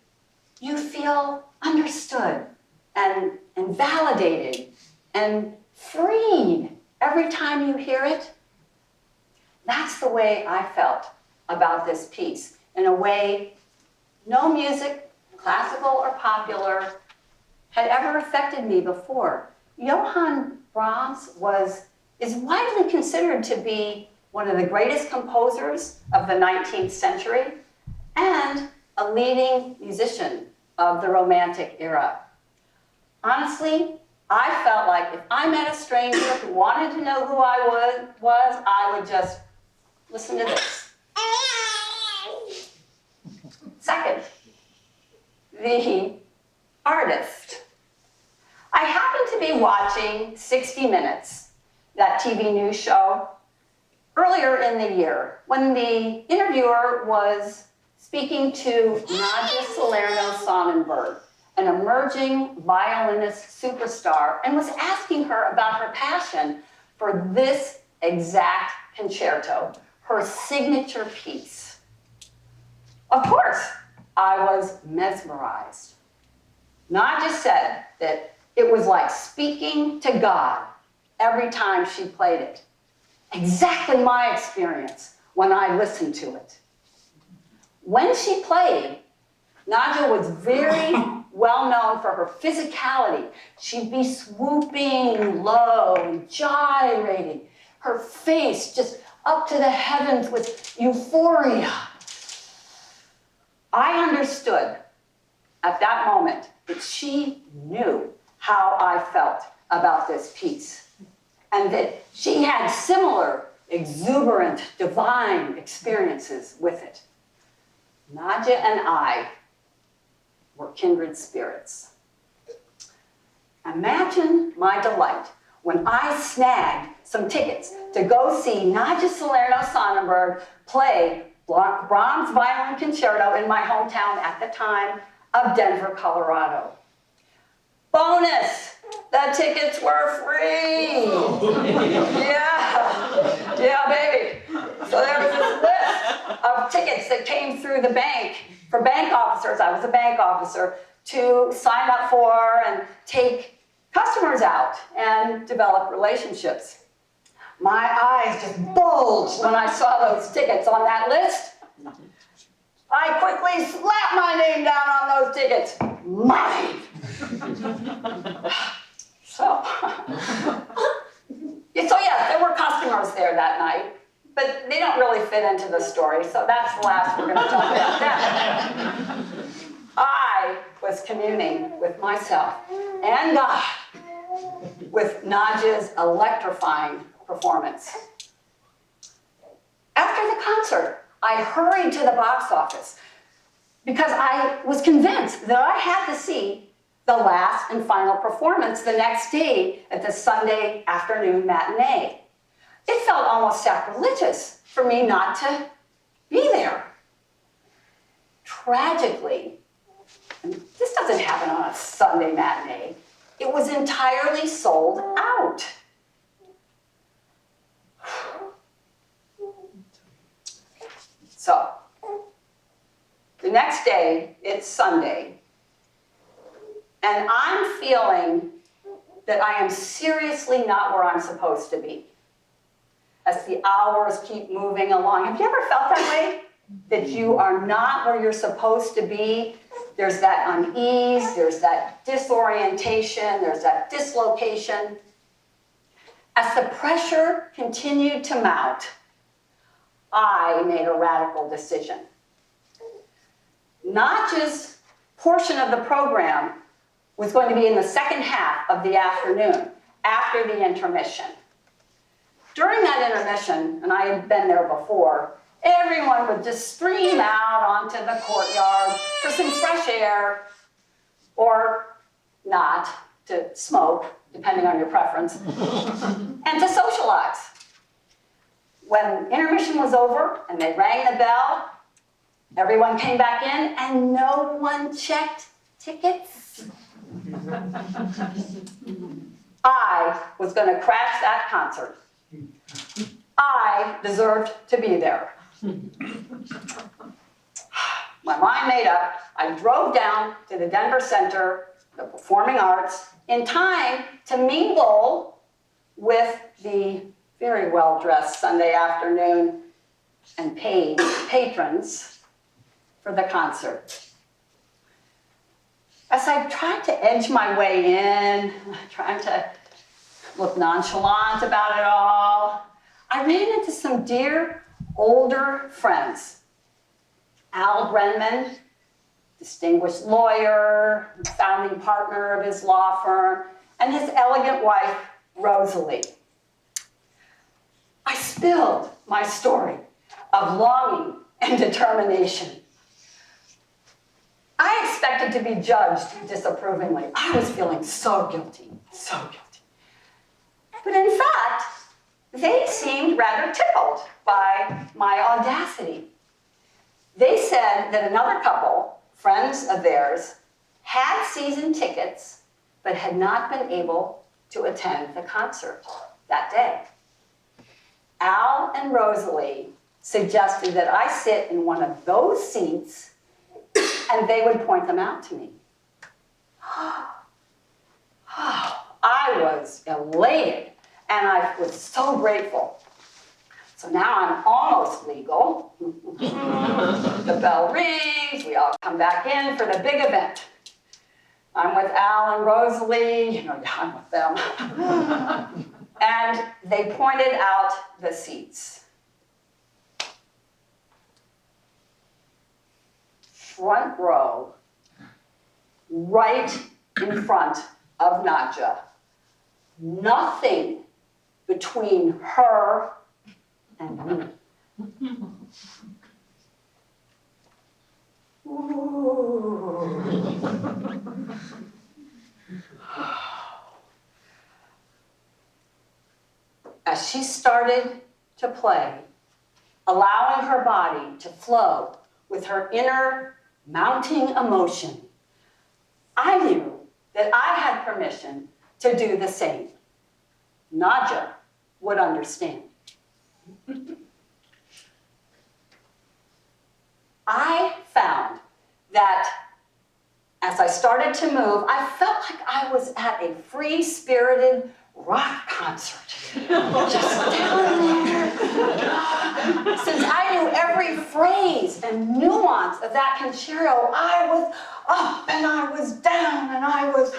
feel understood and validated and freed every time you hear it? That's the way I felt about this piece. In a way, no music, classical or popular, had ever affected me before. Johann Brahms is widely considered to be one of the greatest composers of the 19th century and a leading musician of the Romantic era. Honestly, I felt like if I met a stranger who wanted to know who I was, I would just listen to this. Second, the artist. I happened to be watching 60 Minutes, that TV news show, earlier in the year when the interviewer was speaking to Nadja Salerno-Sonnenberg, an emerging violinist superstar, and was asking her about her passion for this exact concerto, her signature piece. Of course, I was mesmerized. Nadja said that it was like speaking to God every time she played it. Exactly my experience when I listened to it. When she played, Nadja was very well known for her physicality. She'd be swooping low and gyrating, her face just up to the heavens with euphoria. I understood at that moment that she knew how I felt about this piece, and that she had similar exuberant, divine experiences with it. Nadja and I were kindred spirits. Imagine my delight when I snagged some tickets to go see Nadja Salerno-Sonnenberg play Brahms' Violin Concerto in my hometown at the time of Denver, Colorado. Bonus! The tickets were free! Yeah, baby. So there was this list of tickets that came through the bank for bank officers. I was a bank officer to sign up for and take customers out and develop relationships. My eyes just bulged when I saw those tickets on that list. I quickly slapped my name down on those tickets. Mine! So yes, there were customers there that night, but they don't really fit into the story, so that's the last we're going to talk about that. I was communing with myself and God with Nadja's electrifying performance. After the concert, I hurried to the box office because I was convinced that I had to see the last and final performance the next day at the Sunday afternoon matinee. It felt almost sacrilegious for me not to be there. Tragically, and this doesn't happen on a Sunday matinee, it was entirely sold out. So, the next day, it's Sunday, and I'm feeling that I am seriously not where I'm supposed to be. As the hours keep moving along, have you ever felt that way? That you are not where you're supposed to be? There's that unease, there's that disorientation, there's that dislocation. As the pressure continued to mount, I made a radical decision. Nadja's portion of the program was going to be in the second half of the afternoon, after the intermission. During that intermission, and I had been there before, everyone would just stream out onto the courtyard for some fresh air, or not, to smoke, depending on your preference, and to socialize. When intermission was over and they rang the bell, everyone came back in and no one checked tickets. I was going to crash that concert. I deserved to be there. My mind made up, I drove down to the Denver Center, the Performing Arts, in time to mingle with the very well-dressed Sunday afternoon and paid patrons for the concert. As I tried to edge my way in, trying to look nonchalant about it all, I ran into some dear older friends. Al Brenman, distinguished lawyer, founding partner of his law firm, and his elegant wife, Rosalie. I spilled my story of longing and determination. I expected to be judged disapprovingly. I was feeling so guilty, so guilty. But in fact, they seemed rather tickled by my audacity. They said that another couple, friends of theirs, had season tickets, but had not been able to attend the concert that day. Al and Rosalie suggested that I sit in one of those seats and they would point them out to me. I was elated, and I was so grateful. So now I'm almost legal. The bell rings, we all come back in for the big event. I'm with Al and Rosalie, I'm with them. And they pointed out the seats. Front row, right in front of Nadja. Nothing between her and me. Ooh. As she started to play, allowing her body to flow with her inner mounting emotion, I knew that I had permission to do the same. Nadja would understand. I found that as I started to move, I felt like I was at a free-spirited rock concert. Just down there. Since I knew every phrase and nuance of that concerto, I was up and I was down and I was,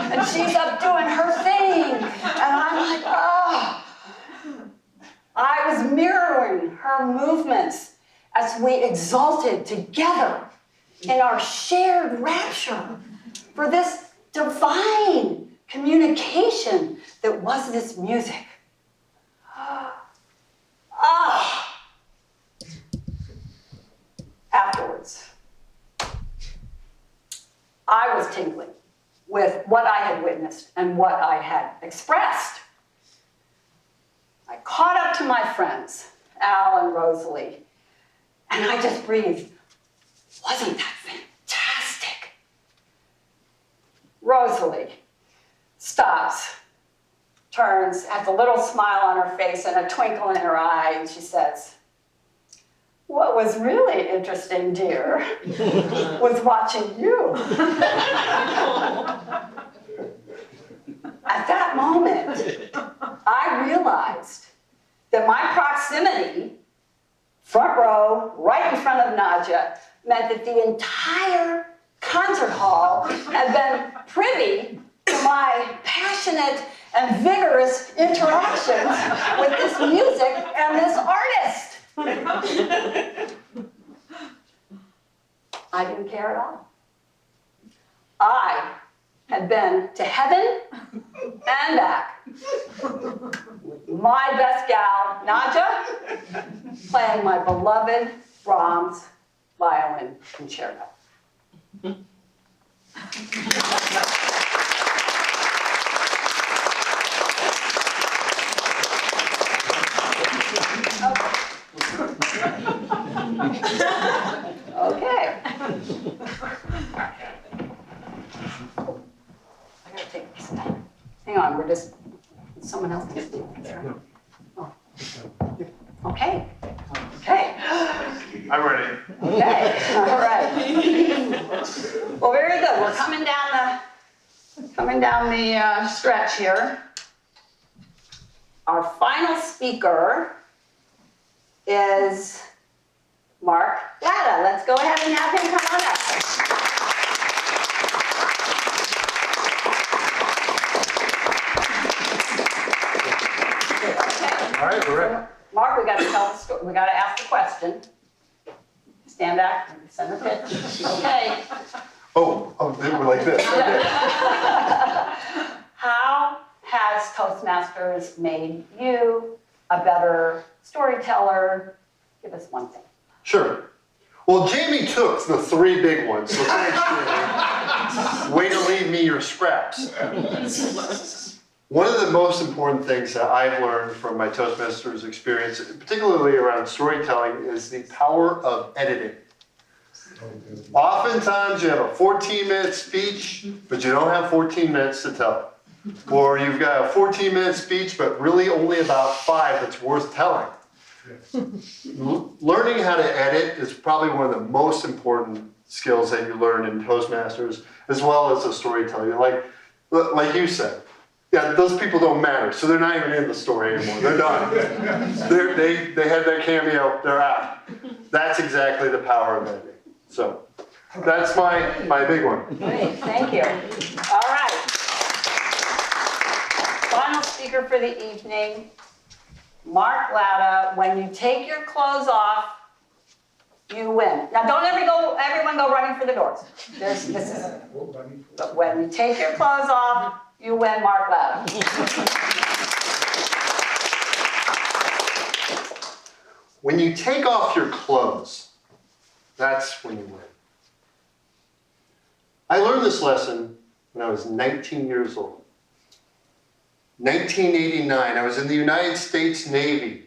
and she's up doing her thing. And I'm like, I was mirroring her movements as we exulted together in our shared rapture for this divine communication that was this music. Afterwards, I was tingling with what I had witnessed and what I had expressed. I caught up to my friends, Al and Rosalie, and I just breathed, wasn't that fantastic? Rosalie stops, turns, has a little smile on her face and a twinkle in her eye, and she says, what was really interesting, dear, was watching you. At that moment, I realized that my proximity, front row, right in front of Nadja, meant that the entire concert hall had been privy to my passionate and vigorous interactions with this music and this artist. I didn't care at all. I had been to heaven and back with my best gal, Nadja, playing my beloved Brahms violin concerto. Okay. I gotta take this down. Hang on, we're just, someone else can do it there. Oh. Okay. Okay. I'm ready. Okay, all right. Well, very good. We're coming down the stretch here. Our final speaker is Mark Latta. Let's go ahead and have him come on up. All right, we're ready. Mark, we got to tell the story. We got to ask the question. Stand back, send the pitch. Okay. Oh, they were like this. Okay. How has Toastmasters made you a better storyteller? Give us one thing. Sure. Well, Jamie took the three big ones, so thanks, Jamie. Way to leave me your scraps. One of the most important things that I've learned from my Toastmasters experience, particularly around storytelling, is the power of editing. Oftentimes you have a 14-minute speech, but you don't have 14 minutes to tell it. Or you've got a 14-minute speech, but really only about 5 that's worth telling. Learning how to edit is probably one of the most important skills that you learn in Toastmasters, as well as a storyteller. Like you said, yeah, those people don't matter, so they're not even in the story anymore. They're done. They had their cameo, they're out. That's exactly the power of editing. So that's my big one. Great, thank you. All right. Final speaker for the evening, Mark Latta. When you take your clothes off, you win. Now, don't everyone go running for the doors. This is, but when you take your clothes off, you win, Mark Latta. When you take off your clothes, that's when you win. I learned this lesson when I was 19 years old. 1989, I was in the United States Navy.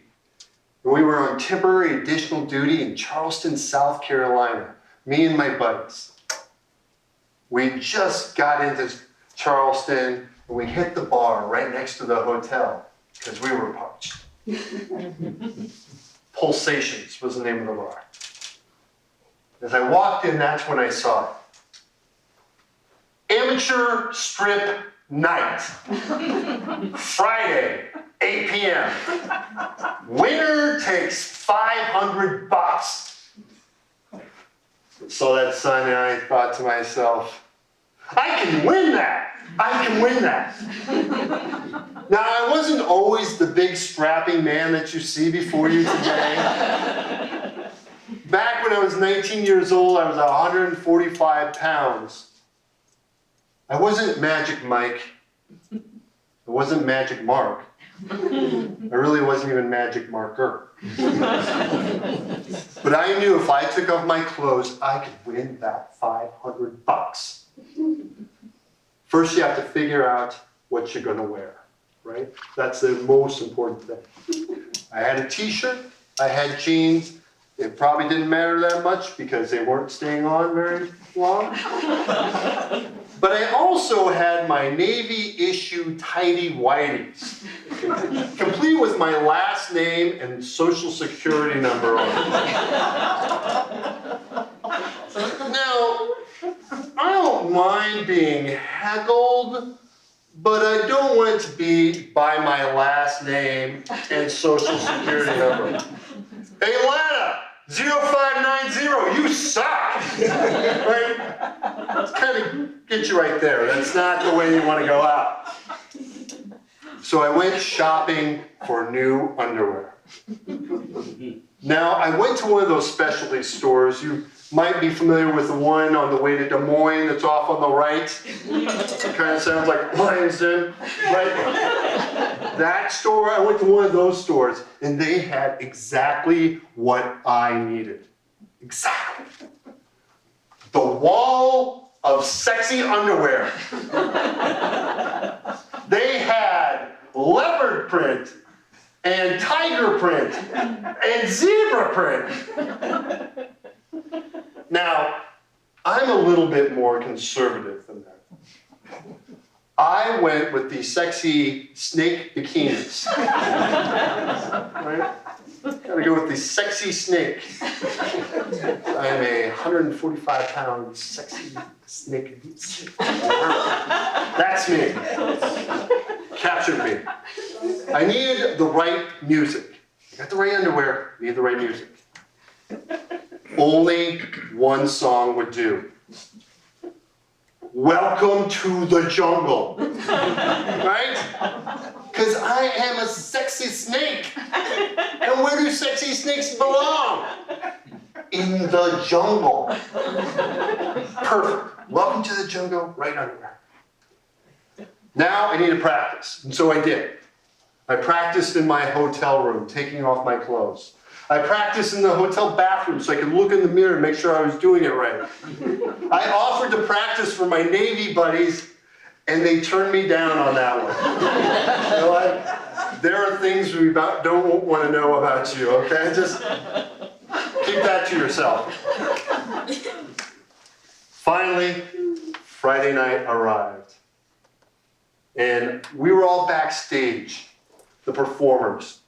We were on temporary additional duty in Charleston, South Carolina, me and my buddies. We just got into Charleston and we hit the bar right next to the hotel because we were parched. Pulsations was the name of the bar. As I walked in, that's when I saw it. Amateur strip night. Friday, 8 p.m. Winner takes $500. Saw that sign and I thought to myself, I can win that. I can win that. Now, I wasn't always the big strapping man that you see before you today. Back when I was 19 years old, I was 145 pounds. I wasn't Magic Mike. I wasn't Magic Mark. I really wasn't even Magic Marker. But I knew if I took off my clothes, I could win that $500. First, you have to figure out what you're going to wear, right? That's the most important thing. I had a t-shirt, I had jeans. It probably didn't matter that much because they weren't staying on very long. But I also had my Navy issue tighty whities, complete with my last name and social security number on it. Now, I don't mind being heckled, but I don't want it to be by my last name and social security number. Hey, Lana, 0590, you suck! Right? Let's kind of get you right there. That's not the way you want to go out. So I went shopping for new underwear. Now, I went to one of those specialty stores. You might be familiar with the one on the way to Des Moines that's off on the right. It kind of sounds like Lansden, right? That store, I went to one of those stores, and they had exactly what I needed. Exactly. The wall of sexy underwear. They had leopard print, and tiger print, and zebra print. Now, I'm a little bit more conservative than that. I went with the sexy snake bikinis. Right? Gotta go with the sexy snake. I'm a 145-pound sexy snake. That's me. Captured me. I needed the right music. I got the right underwear, need the right music. Only one song would do. Welcome to the jungle. Right? Because I am a sexy snake. And where do sexy snakes belong? In the jungle. Perfect. Welcome to the jungle, right underwear. Now I need to practice. And so I did. I practiced in my hotel room, taking off my clothes. I practiced in the hotel bathroom so I could look in the mirror and make sure I was doing it right. I offered to practice for my Navy buddies, and they turned me down on that one. They're like, there are things we don't want to know about you, okay? Just keep that to yourself. Finally, Friday night arrived. And we were all backstage, the performers.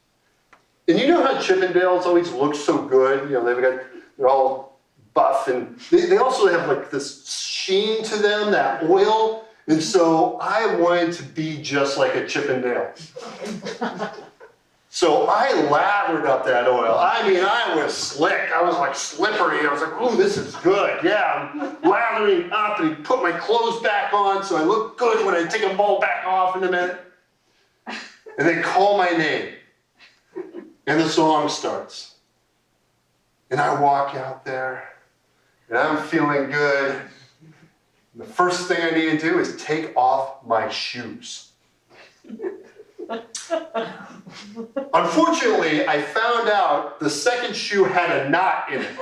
And you know how Chippendales always look so good? You know, they're all buff, and they also have like this sheen to them, that oil. And so I wanted to be just like a Chippendale. So I lathered up that oil. I mean, I was slick. I was like slippery. I was like, ooh, this is good. Yeah, I'm lathering up and put my clothes back on so I look good when I take them all back off in a minute. And they call my name. And the song starts. And I walk out there, and I'm feeling good. And the first thing I need to do is take off my shoes. Unfortunately, I found out the second shoe had a knot in it.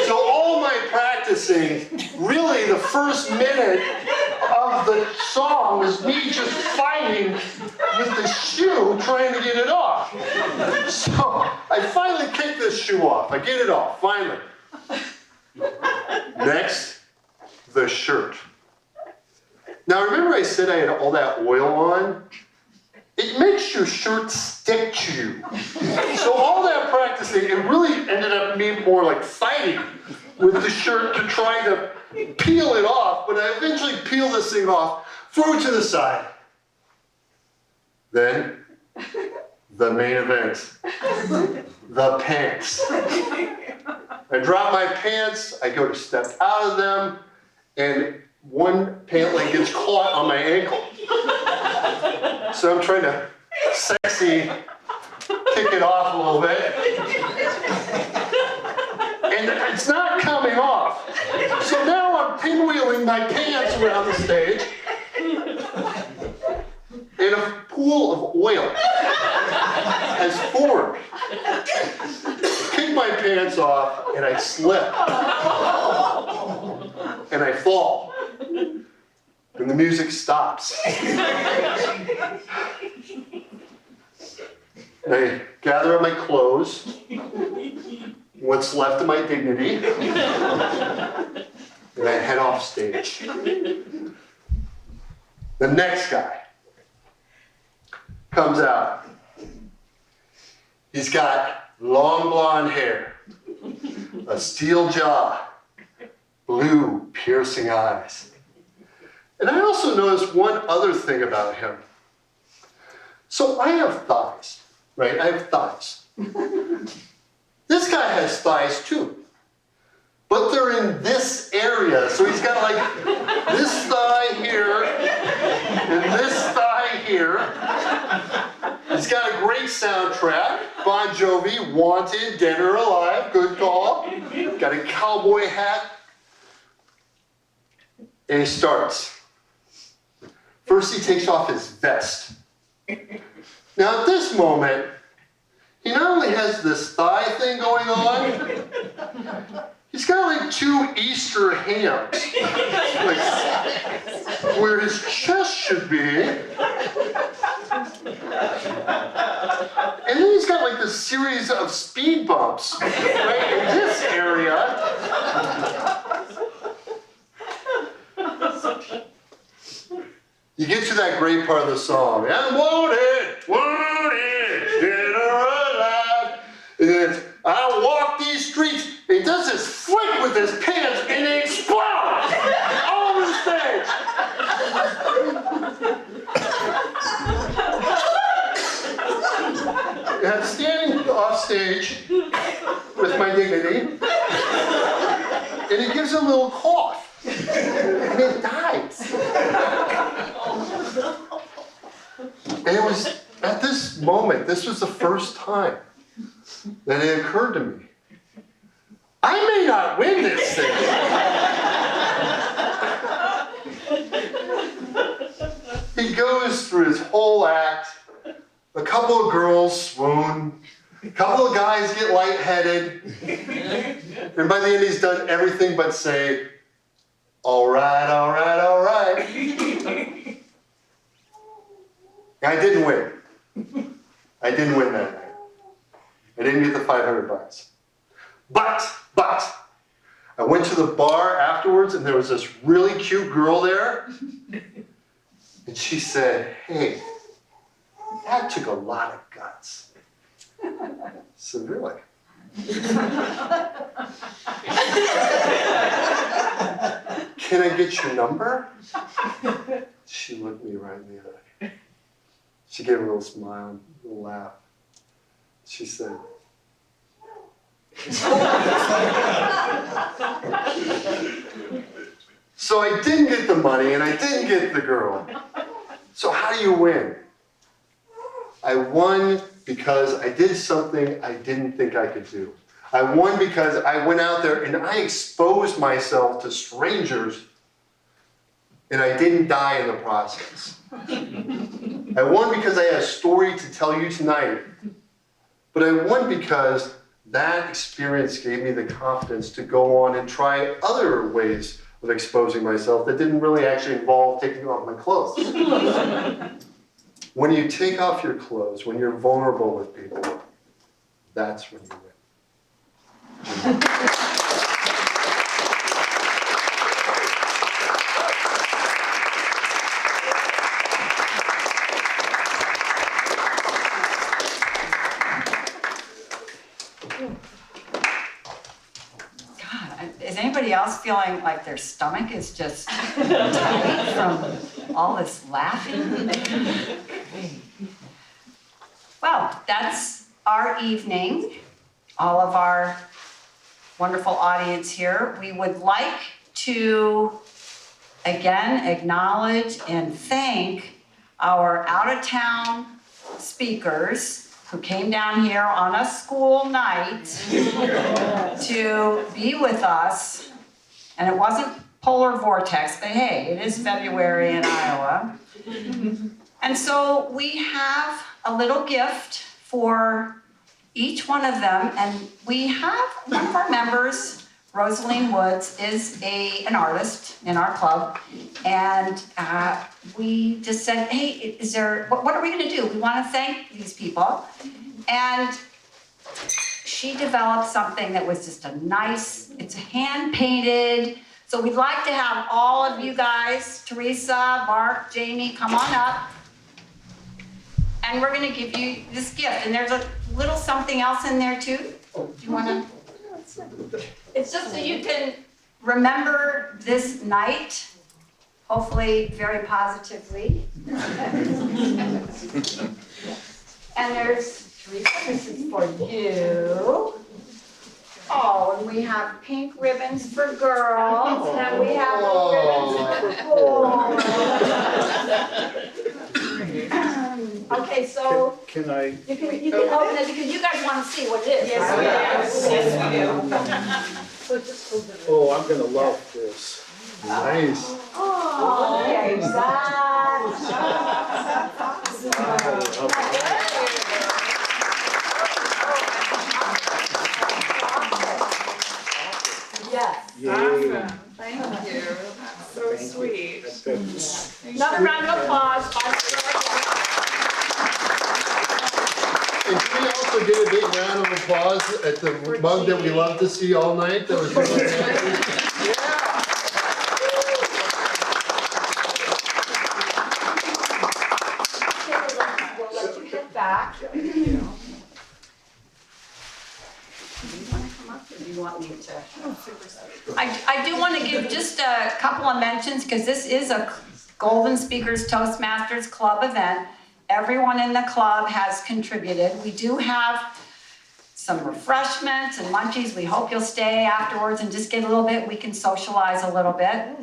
So all my practicing, really the first minute of the song was me just fighting with the shoe, trying to get it off. So I finally kick this shoe off. I get it off, finally. Next, the shirt. Now remember I said I had all that oil on? It makes your shirt stick to you. So all that practicing, it really ended up being more like fighting with the shirt to try to peel it off, but I eventually peel this thing off, throw it to the side. Then, the main event, the pants. I drop my pants, I go to step out of them, and one pant leg gets caught on my ankle. So I'm trying to sexy kick it off a little bit. And it's not coming off. So now I'm pinwheeling my pants around the stage and a pool of oil has formed. I kick my pants off and I slip. And I fall. And the music stops. And I gather up my clothes, what's left of my dignity, and I head off stage. The next guy comes out. He's got long blonde hair, a steel jaw, blue piercing eyes. And I also noticed one other thing about him. So I have thighs, right? I have thighs. This guy has thighs too. But they're in this area. So he's got like this thigh here and this thigh here. He's got a great soundtrack. Bon Jovi, Wanted, Dead or Alive, good call. Got a cowboy hat. And he starts. First, he takes off his vest. Now, at this moment, he not only has this thigh thing going on, he's got like two Easter hams, like where his chest should be. And then he's got like this series of speed bumps right in this area. You get to that great part of the song. I'm wanted, dead or alive. And then it's, I walk these streets. And he does this flick with his pants and they explode all over the stage. And I'm standing off stage with my dignity. And he gives a little cough. And it dies. And it was at this moment, this was the first time that it occurred to me, I may not win this thing. He goes through his whole act. A couple of girls swoon. A couple of guys get lightheaded. And by the end, he's done everything but say, all right, all right, all right. I didn't win. I didn't win that night. I didn't get the $500. But, I went to the bar afterwards and there was this really cute girl there. And she said, hey, that took a lot of guts. I said, really? Can I get your number? She looked me right in the eye. She gave a little smile, a little laugh. She said, so I didn't get the money and I didn't get the girl. So how do you win? I won because I did something I didn't think I could do. I won because I went out there and I exposed myself to strangers and I didn't die in the process. I won because I had a story to tell you tonight, but I won because that experience gave me the confidence to go on and try other ways of exposing myself that didn't really actually involve taking off my clothes. When you take off your clothes, when you're vulnerable with people, that's when you win. God, is anybody else feeling like their stomach is just tight from all this laughing? Well, that's our evening. All of our wonderful audience here. We would like to again acknowledge and thank our out-of-town speakers who came down here on a school night to be with us. And it wasn't polar vortex, but hey, it is February in Iowa. And so we have a little gift for each one of them, and we have one of our members, Rosaline Woods, is an artist in our club, and we just said, hey, what are we gonna do? We wanna thank these people, and she developed something that was just it's hand-painted, so we'd like to have all of you guys, Teresa, Mark, Jamie, come on up. And we're gonna give you this gift, and there's a little something else in there too. Do you wanna? It's just so you can remember this night, hopefully very positively. And there's Teresa, this is for you. Oh, and we have pink ribbons for girls, and we have ribbons for boys. Okay, so Can I? you can open it because you guys want to see what it is. Yes, So just open it. Oh, I'm gonna love this. Nice. Oh, okay, yes. Yay. Thank you. That's so sweet. That's good. Another round of applause. And can we also give a big round of applause at the mug that we love to see all night? That was really nice. We'll let you get back. Do you want to come up or do you want me to? I do want to give just a couple of mentions because this is a Golden Speakers Toastmasters Club event. Everyone in the club has contributed. We do have some refreshments and munchies. We hope you'll stay afterwards and just get a little bit. We can socialize a little bit.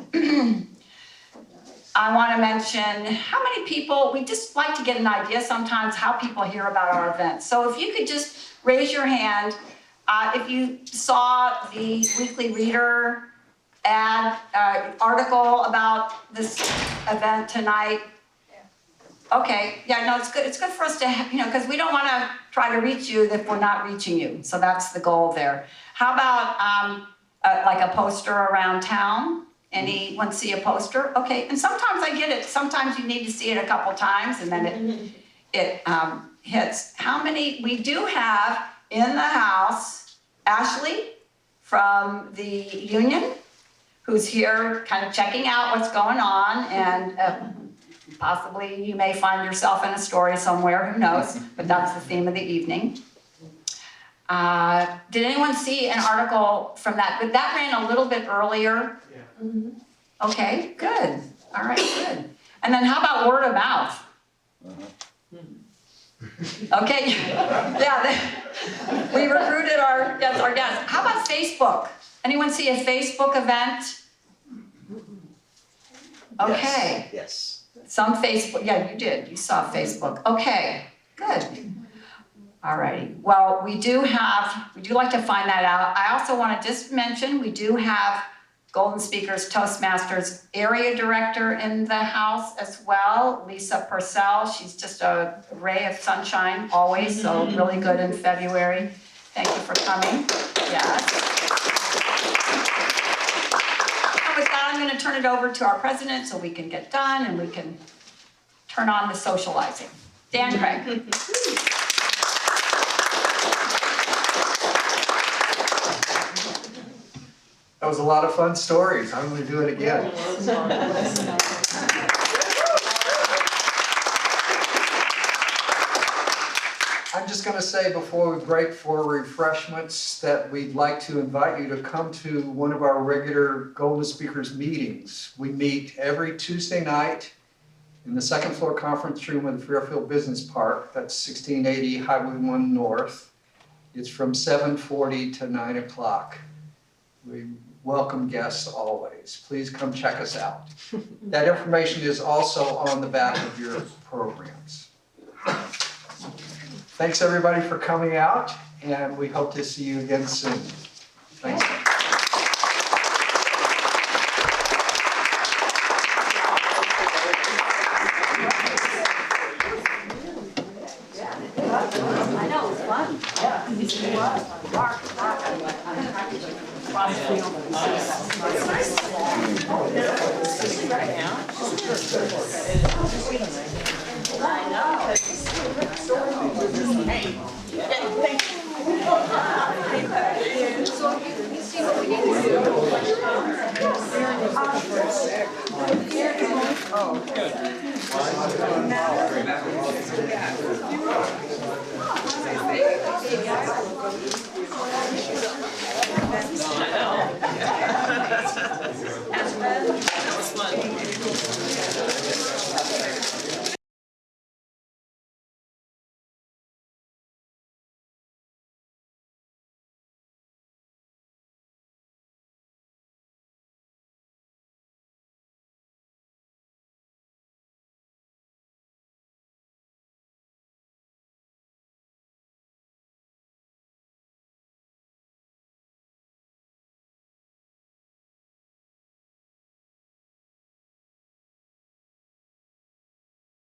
I want to mention how many people, we just like to get an idea sometimes how people hear about our events. So if you could just raise your hand if you saw the Weekly Reader article about this event tonight. Okay, yeah, no, it's good. It's good for us to have, because we don't want to try to reach you if we're not reaching you. So that's the goal there. How about like a poster around town? Anyone see a poster? Okay, and sometimes I get it. Sometimes you need to see it a couple times and then it hits. How many? We do have in the house Ashley from the union, who's here kind of checking out what's going on, and possibly you may find yourself in a story somewhere, who knows, but that's the theme of the evening. Did anyone see an article from that? But that ran a little bit earlier. Okay, good. All right, good. And then how about word of mouth? Okay, yeah, we recruited our guests. How about Facebook? Anyone see a Facebook event? Okay. Yes. Some Facebook, yeah, you did. You saw Facebook. Okay, good. All righty. Well, we do like to find that out. I also want to just mention, we do have Golden Speakers Toastmasters area director in the house as well, Lisa Purcell. She's just a ray of sunshine always, so really good in February. Thank you for coming. Yes. And with that, I'm going to turn it over to our president so we can get done and we can turn on the socializing. Dan Craig. That was a lot of fun stories. I'm going to do it again. I'm just going to say before we break for refreshments that we'd like to invite you to come to one of our regular Golden Speakers meetings. We meet every Tuesday night in the second floor conference room of the Fairfield Business Park. That's 1680 Highway 1 North. It's from 7:40 to 9 o'clock. We welcome guests always. Please come check us out. That information is also on the back of your programs. Thanks everybody for coming out, and we hope to see you again soon. Thanks. I know, it was fun. Yeah, it was. Mark. I know.